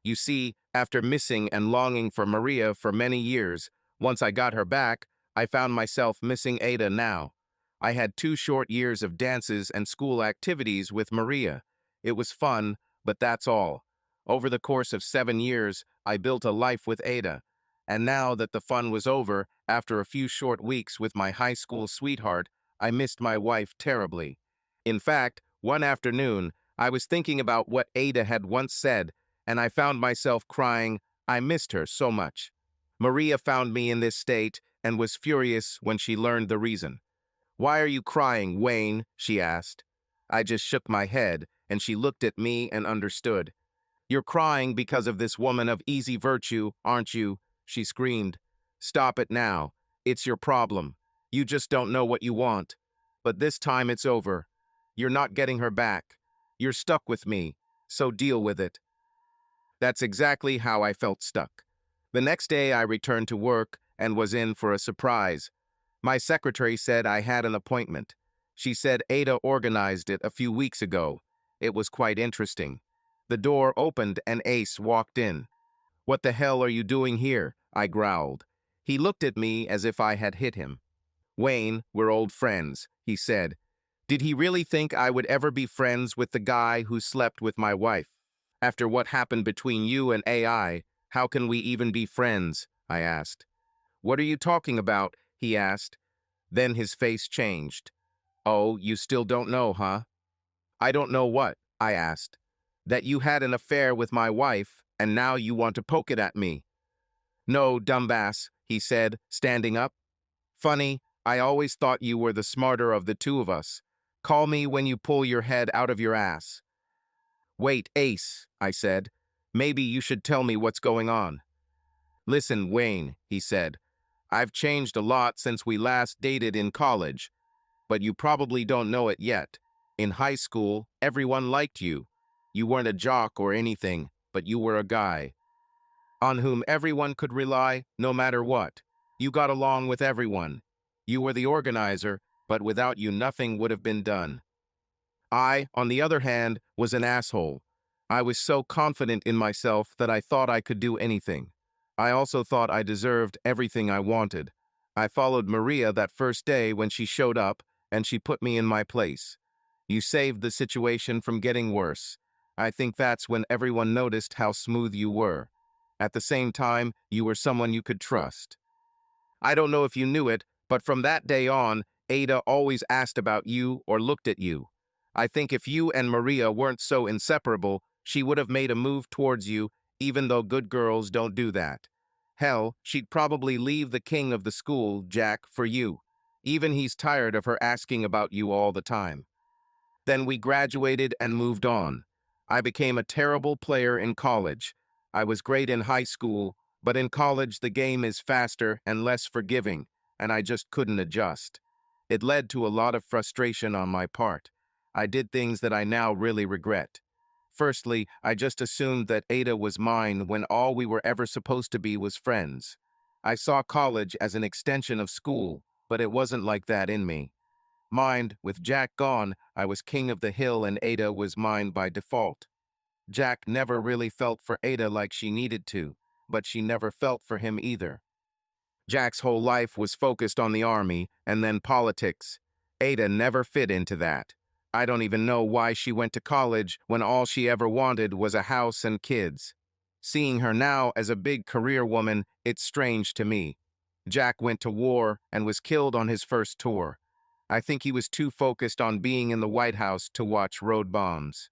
You see, after missing and longing for Maria for many years, once I got her back, I found myself missing Ada now. I had 2 short years of dances and school activities with Maria. It was fun, but that's all. Over the course of 7 years, I built a life with Ada. And now that the fun was over, after a few short weeks with my high school sweetheart, I missed my wife terribly. In fact, one afternoon, I was thinking about what Ada had once said, and I found myself crying. I missed her so much. Maria found me in this state and was furious when she learned the reason. "Why are you crying, Wayne?" she asked. I just shook my head, and she looked at me and understood. "You're crying because of this woman of easy virtue, aren't you?" she screamed. "Stop it now. It's your problem. You just don't know what you want. But this time it's over. You're not getting her back. You're stuck with me, so deal with it." That's exactly how I felt stuck. The next day I returned to work and was in for a surprise. My secretary said I had an appointment. She said Ada organized it a few weeks ago. It was quite interesting. The door opened and Ace walked in. "What the hell are you doing here?" I growled. He looked at me as if I had hit him. "Wayne, we're old friends," he said. Did he really think I would ever be friends with the guy who slept with my wife? After what happened between you and AI, how can we even be friends? I asked. "What are you talking about?" he asked. Then his face changed. "Oh, you still don't know, huh?" "I don't know what?" I asked. "That you had an affair with my wife, and now you want to poke it at me." "No, dumbass," he said, standing up. "Funny, I always thought you were the smarter of the two of us. Call me when you pull your head out of your ass." "Wait, Ace," I said. "Maybe you should tell me what's going on." "Listen, Wayne," he said. "I've changed a lot since we last dated in college, but you probably don't know it yet. In high school, everyone liked you. You weren't a jock or anything, but you were a guy on whom everyone could rely no matter what. You got along with everyone. You were the organizer, but without you nothing would have been done. I, on the other hand, was an asshole. I was so confident in myself that I thought I could do anything. I also thought I deserved everything I wanted. I followed Maria that first day when she showed up, and she put me in my place. You saved the situation from getting worse. I think that's when everyone noticed how smooth you were. At the same time, you were someone you could trust. I don't know if you knew it, but from that day on, Ada always asked about you or looked at you. I think if you and Maria weren't so inseparable, she would have made a move towards you, even though good girls don't do that. Hell, she'd probably leave the king of the school, Jack, for you. Even he's tired of her asking about you all the time. Then we graduated and moved on. I became a terrible player in college. I was great in high school, but in college the game is faster and less forgiving, and I just couldn't adjust. It led to a lot of frustration on my part. I did things that I now really regret. Firstly, I just assumed that Ada was mine when all we were ever supposed to be was friends. I saw college as an extension of school, but it wasn't like that in me. Mind, with Jack gone, I was king of the hill and Ada was mine by default. Jack never really felt for Ada like she needed to, but she never felt for him either. Jack's whole life was focused on the army and then politics. Ada never fit into that. I don't even know why she went to college when all she ever wanted was a house and kids. Seeing her now as a big career woman, it's strange to me. Jack went to war and was killed on his first tour. I think he was too focused on being in the White House to watch road bombs.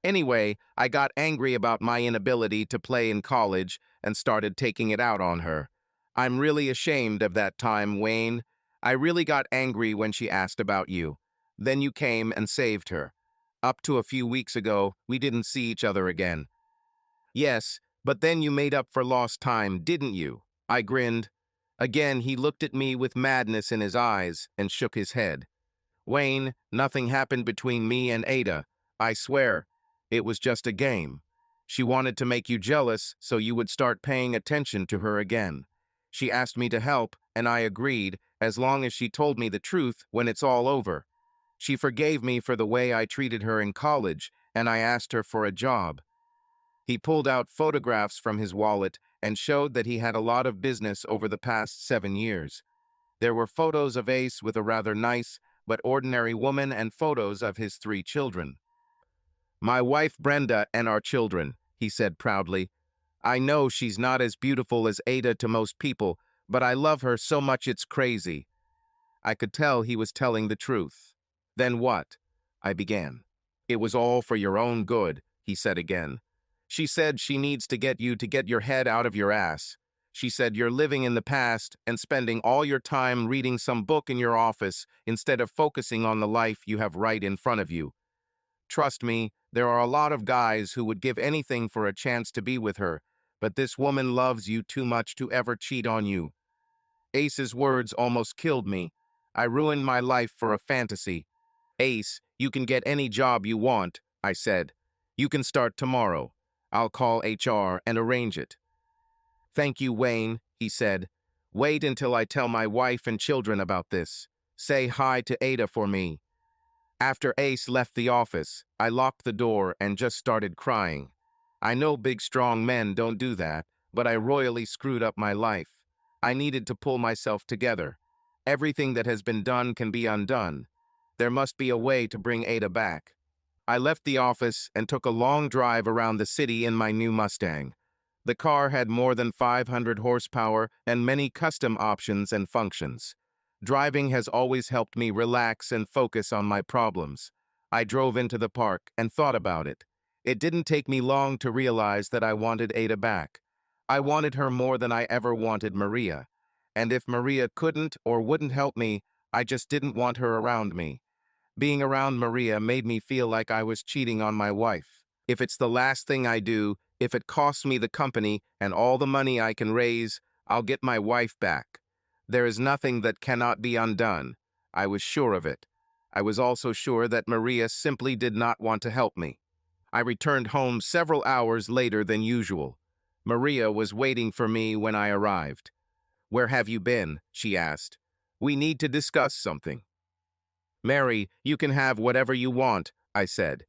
Anyway, I got angry about my inability to play in college and started taking it out on her. I'm really ashamed of that time, Wayne. I really got angry when she asked about you. Then you came and saved her. Up to a few weeks ago, we didn't see each other again. Yes, but then you made up for lost time, didn't you? I grinned. Again, he looked at me with madness in his eyes and shook his head. Wayne, nothing happened between me and Ada. I swear, it was just a game. She wanted to make you jealous so you would start paying attention to her again. She asked me to help, and I agreed, as long as she told me the truth when it's all over. She forgave me for the way I treated her in college, and I asked her for a job. He pulled out photographs from his wallet and showed that he had a lot of business over the past 7 years. There were photos of Ace with a rather nice but ordinary woman and photos of his 3 children. My wife Brenda and our children, he said proudly. I know she's not as beautiful as Ada to most people, but I love her so much it's crazy. I could tell he was telling the truth. Then what? I began. It was all for your own good, he said again. She said she needs to get you to get your head out of your ass. She said you're living in the past and spending all your time reading some book in your office instead of focusing on the life you have right in front of you. Trust me, there are a lot of guys who would give anything for a chance to be with her, but this woman loves you too much to ever cheat on you. Ace's words almost killed me. I ruined my life for a fantasy. Ace, you can get any job you want, I said. You can start tomorrow. I'll call HR and arrange it. Thank you, Wayne, he said. Wait until I tell my wife and children about this. Say hi to Ada for me. After Ace left the office, I locked the door and just started crying. I know big strong men don't do that, but I royally screwed up my life. I needed to pull myself together. Everything that has been done can be undone. There must be a way to bring Ada back. I left the office and took a long drive around the city in my new Mustang. The car had more than 500 horsepower and many custom options and functions. Driving has always helped me relax and focus on my problems. I drove into the park and thought about it. It didn't take me long to realize that I wanted Ada back. I wanted her more than I ever wanted Maria. And if Maria couldn't or wouldn't help me, I just didn't want her around me. Being around Maria made me feel like I was cheating on my wife. If it's the last thing I do, if it costs me the company and all the money I can raise, I'll get my wife back. There is nothing that cannot be undone. I was sure of it. I was also sure that Maria simply did not want to help me. I returned home several hours later than usual. Maria was waiting for me when I arrived. "Where have you been?" she asked. "We need to discuss something." Mary, you can have whatever you want, I said.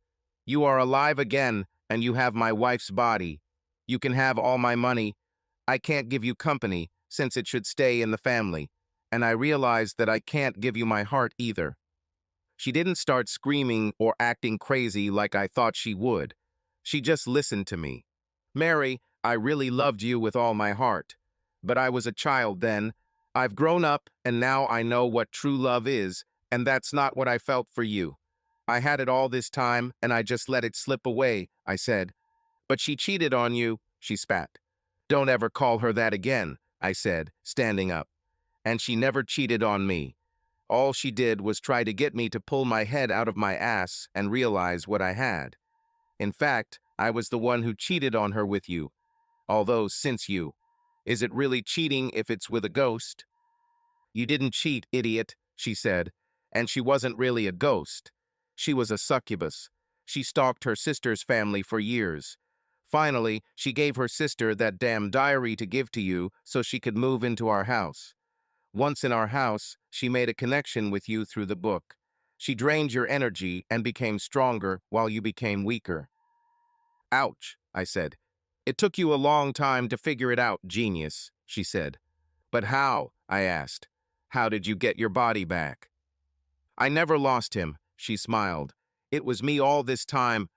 You are alive again, and you have my wife's body. You can have all my money. I can't give you company, since it should stay in the family. And I realized that I can't give you my heart either. She didn't start screaming or acting crazy like I thought she would. She just listened to me. Mary, I really loved you with all my heart. But I was a child then. I've grown up, and now I know what true love is, and that's not what I felt for you. I had it all this time, and I just let it slip away, I said. But she cheated on you, she spat. Don't ever call her that again, I said, standing up. And she never cheated on me. All she did was try to get me to pull my head out of my ass and realize what I had. In fact, I was the one who cheated on her with you. Although, since you, is it really cheating if it's with a ghost? You didn't cheat, idiot, she said. And she wasn't really a ghost. She was a succubus. She stalked her sister's family for years. Finally, she gave her sister that damn diary to give to you so she could move into our house. Once in our house, she made a connection with you through the book. She drained your energy and became stronger while you became weaker. Ouch, I said. It took you a long time to figure it out, genius, she said. But how? I asked. How did you get your body back? I never lost him, she smiled. It was me all this time.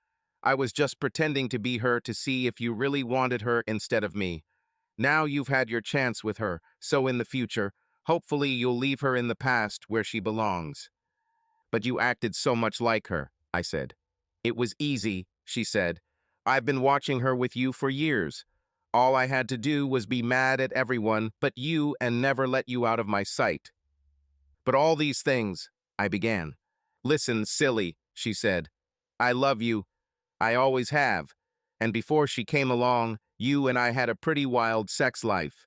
I was just pretending to be her to see if you really wanted her instead of me. Now you've had your chance with her, so in the future, hopefully you'll leave her in the past where she belongs. But you acted so much like her, I said. It was easy, she said. I've been watching her with you for years. All I had to do was be mad at everyone but you and never let you out of my sight. But all these things, I began. Listen, silly, she said. I love you. I always have. And before she came along, you and I had a pretty wild sex life.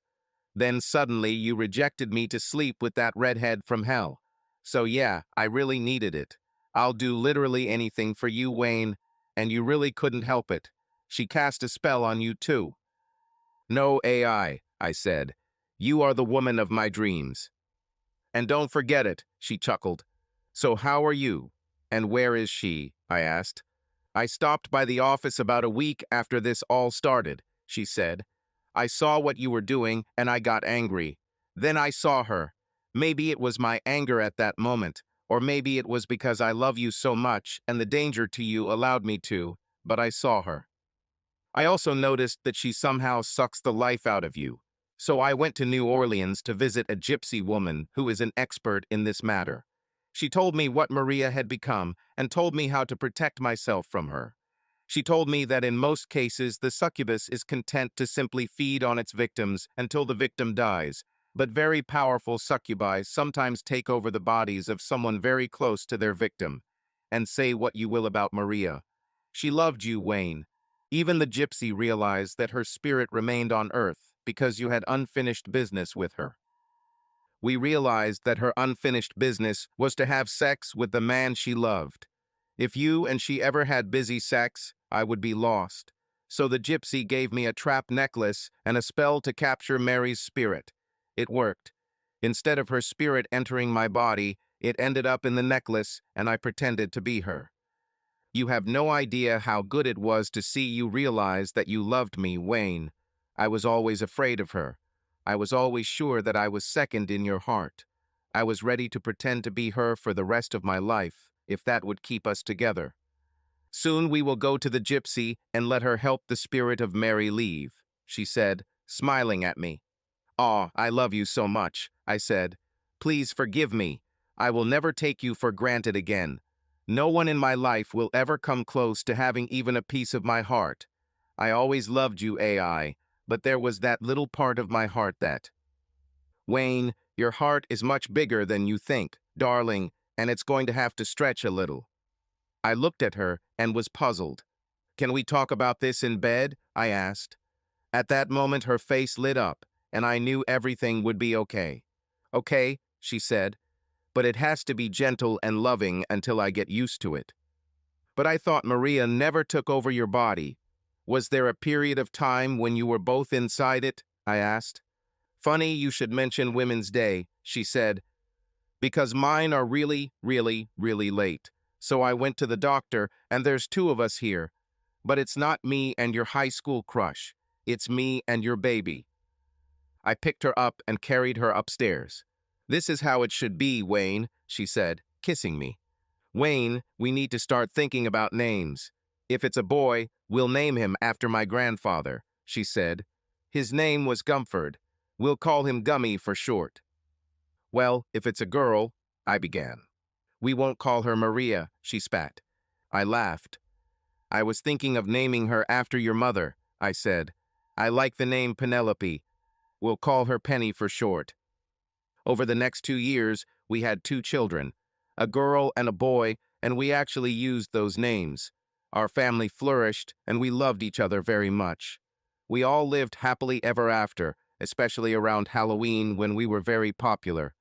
Then suddenly you rejected me to sleep with that redhead from hell. So yeah, I really needed it. I'll do literally anything for you, Wayne, and you really couldn't help it. She cast a spell on you too. No I said. You are the woman of my dreams. And don't forget it, she chuckled. So how are you? And where is she? I asked. I stopped by the office about a week after this all started, she said. I saw what you were doing, and I got angry. Then I saw her. Maybe it was my anger at that moment, or maybe it was because I love you so much and the danger to you allowed me to, but I saw her. I also noticed that she somehow sucks the life out of you. So I went to New Orleans to visit a gypsy woman who is an expert in this matter. She told me what Maria had become and told me how to protect myself from her. She told me that in most cases the succubus is content to simply feed on its victims until the victim dies, but very powerful succubi sometimes take over the bodies of someone very close to their victim. And say what you will about Maria. She loved you, Wayne. Even the gypsy realized that her spirit remained on Earth because you had unfinished business with her. We realized that her unfinished business was to have sex with the man she loved. If you and she ever had busy sex, I would be lost. So the gypsy gave me a trap necklace and a spell to capture Mary's spirit. It worked. Instead of her spirit entering my body, it ended up in the necklace, and I pretended to be her. You have no idea how good it was to see you realize that you loved me, Wayne. I was always afraid of her. I was always sure that I was second in your heart. I was ready to pretend to be her for the rest of my life, if that would keep us together. Soon we will go to the gypsy and let her help the spirit of Mary leave, she said, smiling at me. Aw, I love you so much, I said. Please forgive me. I will never take you for granted again. No one in my life will ever come close to having even a piece of my heart. I always loved you, AI, but there was that little part of my heart that... Wayne, your heart is much bigger than you think, darling, and it's going to have to stretch a little. I looked at her and was puzzled. Can we talk about this in bed? I asked. At that moment, her face lit up, and I knew everything would be okay. Okay, she said, but it has to be gentle and loving until I get used to it. But I thought Maria never took over your body. Was there a period of time when you were both inside it? I asked. Funny you should mention Women's Day, she said. Because mine are really, really, really late. So I went to the doctor, and there's two of us here. But it's not me and your high school crush. It's me and your baby. I picked her up and carried her upstairs. This is how it should be, Wayne, she said, kissing me. Wayne, we need to start thinking about names. If it's a boy, we'll name him after my grandfather, she said. His name was Gumford. We'll call him Gummy for short. Well, if it's a girl, I began. We won't call her Maria, she spat. I laughed. I was thinking of naming her after your mother, I said. I like the name Penelope. We'll call her Penny for short. Over the next 2 years, we had 2 children, a girl and a boy, and we actually used those names. Our family flourished, and we loved each other very much. We all lived happily ever after, especially around Halloween when we were very popular.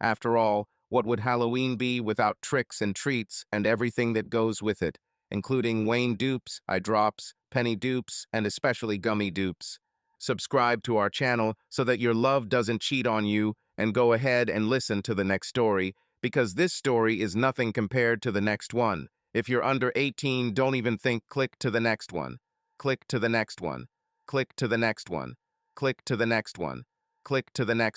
After all, what would Halloween be without tricks and treats and everything that goes with it, including Wayne dupes, eye drops, penny dupes, and especially gummy dupes? Subscribe to our channel so that your love doesn't cheat on you, and go ahead and listen to the next story, because this story is nothing compared to the next one. If you're under 18, don't even think. Click to the next one. Click to the next one. Click to the next one. Click to the next one. Click to the next